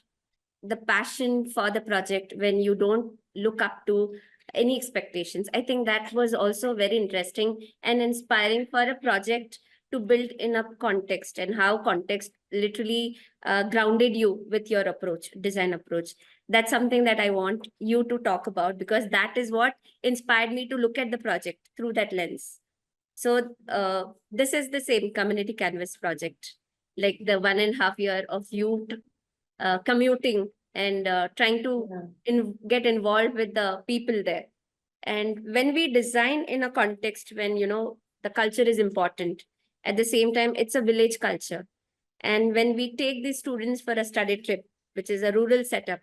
the passion for the project when you don't look up to any expectations. I think that was also very interesting and inspiring for a project to build in a context, and how context literally grounded you with your design approach. That's something that I want you to talk about, because that is what inspired me to look at the project through that lens. So this is the same community canvas project, like the 1.5 year of you commuting and trying to get involved with the people there. And when we design in a context when, the culture is important, at the same time, it's a village culture. And when we take these students for a study trip, which is a rural setup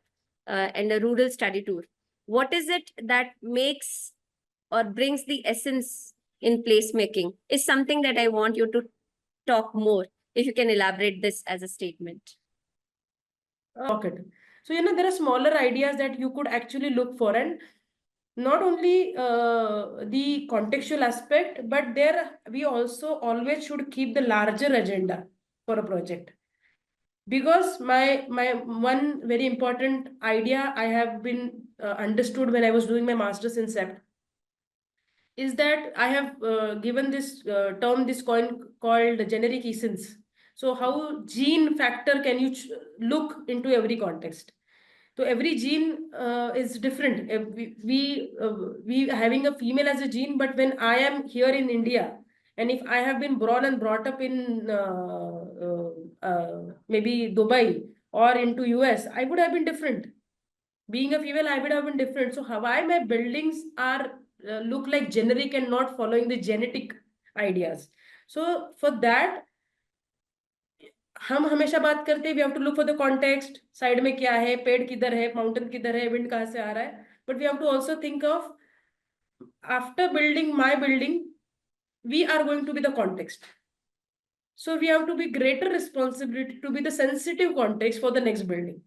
and a rural study tour, what is it that makes or brings the essence in placemaking is something that I want you to talk more. If you can elaborate this as a statement. Okay. So, there are smaller ideas that you could actually look for, and not only the contextual aspect, but there we also always should keep the larger agenda for a project. Because my one very important idea I have been understood when I was doing my master's in SEPT is that I have given this term, this coin called generic essence. So how gene factor can you look into every context? So every gene is different. We having a female as a gene, but when I am here in India, and if I have been born and brought up in maybe Dubai or into US, I would have been different. Being a female, I would have been different. So why my buildings are look like generic and not following the genetic ideas? So for that, हम हमेशा बात करते हैं, we have to look for the context, side में क्या है, पेड़ किधर है, माउंटेन किधर है, विंड कहाँ से आ रहा है, but we have to also think of after building my building, we are going to be the context. So we have to be greater responsibility to be the sensitive context for the next building.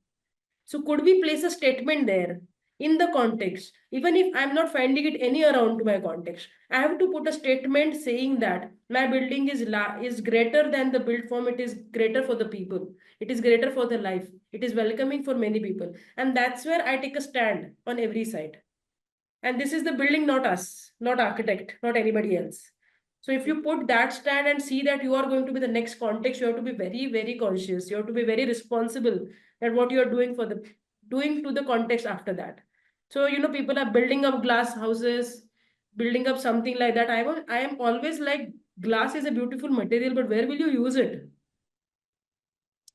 So could we place a statement there in the context, even if I'm not finding it any around to my context, I have to put a statement saying that my building is greater than the built form. It is greater for the people. It is greater for the life. It is welcoming for many people. And that's where I take a stand on every side. And this is the building, not us, not architect, not anybody else. So if you put that stand and see that you are going to be the next context, you have to be very, very conscious. You have to be very responsible that what you are doing to the context after that. So, people are building up glass houses, building up something like that. I am always like, glass is a beautiful material, but where will you use it?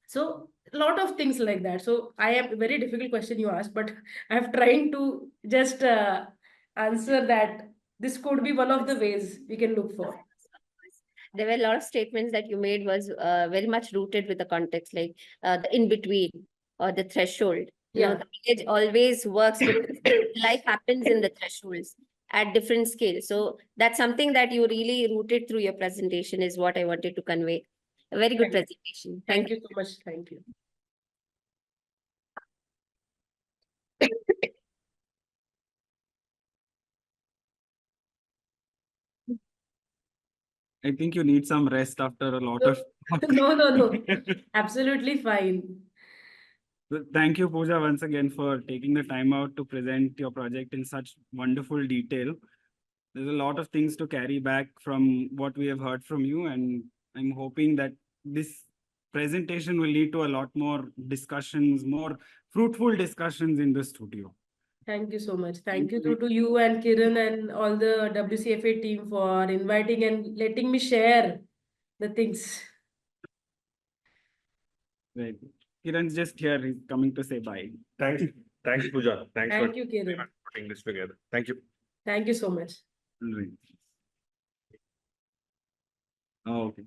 So a lot of things like that. So I have a very difficult question you asked, but I'm trying to just answer that. This could be one of the ways we can look for. There were a lot of statements that you made was very much rooted with the context, like the in-between or the threshold. Yeah. The village always works with life happens in the thresholds at different scales. So that's something that you really rooted through your presentation is what I wanted to convey. A very good presentation. Thank you so much. Thank you. I think you need some rest after a lot of. No. Absolutely fine. Thank you, Pooja, once again for taking the time out to present your project in such wonderful detail. There's a lot of things to carry back from what we have heard from you, and I'm hoping that this presentation will lead to a lot more discussions, more fruitful discussions in the studio. Thank you so much. Thank you to you and Kiran and all the WCFA team for inviting and letting me share the things. Right. Kiran's just here. He's coming to say bye. Thanks, Pooja. Thanks Thank for you, Kiran. putting this together. Thank you. Thank you so much. Right. Oh, okay.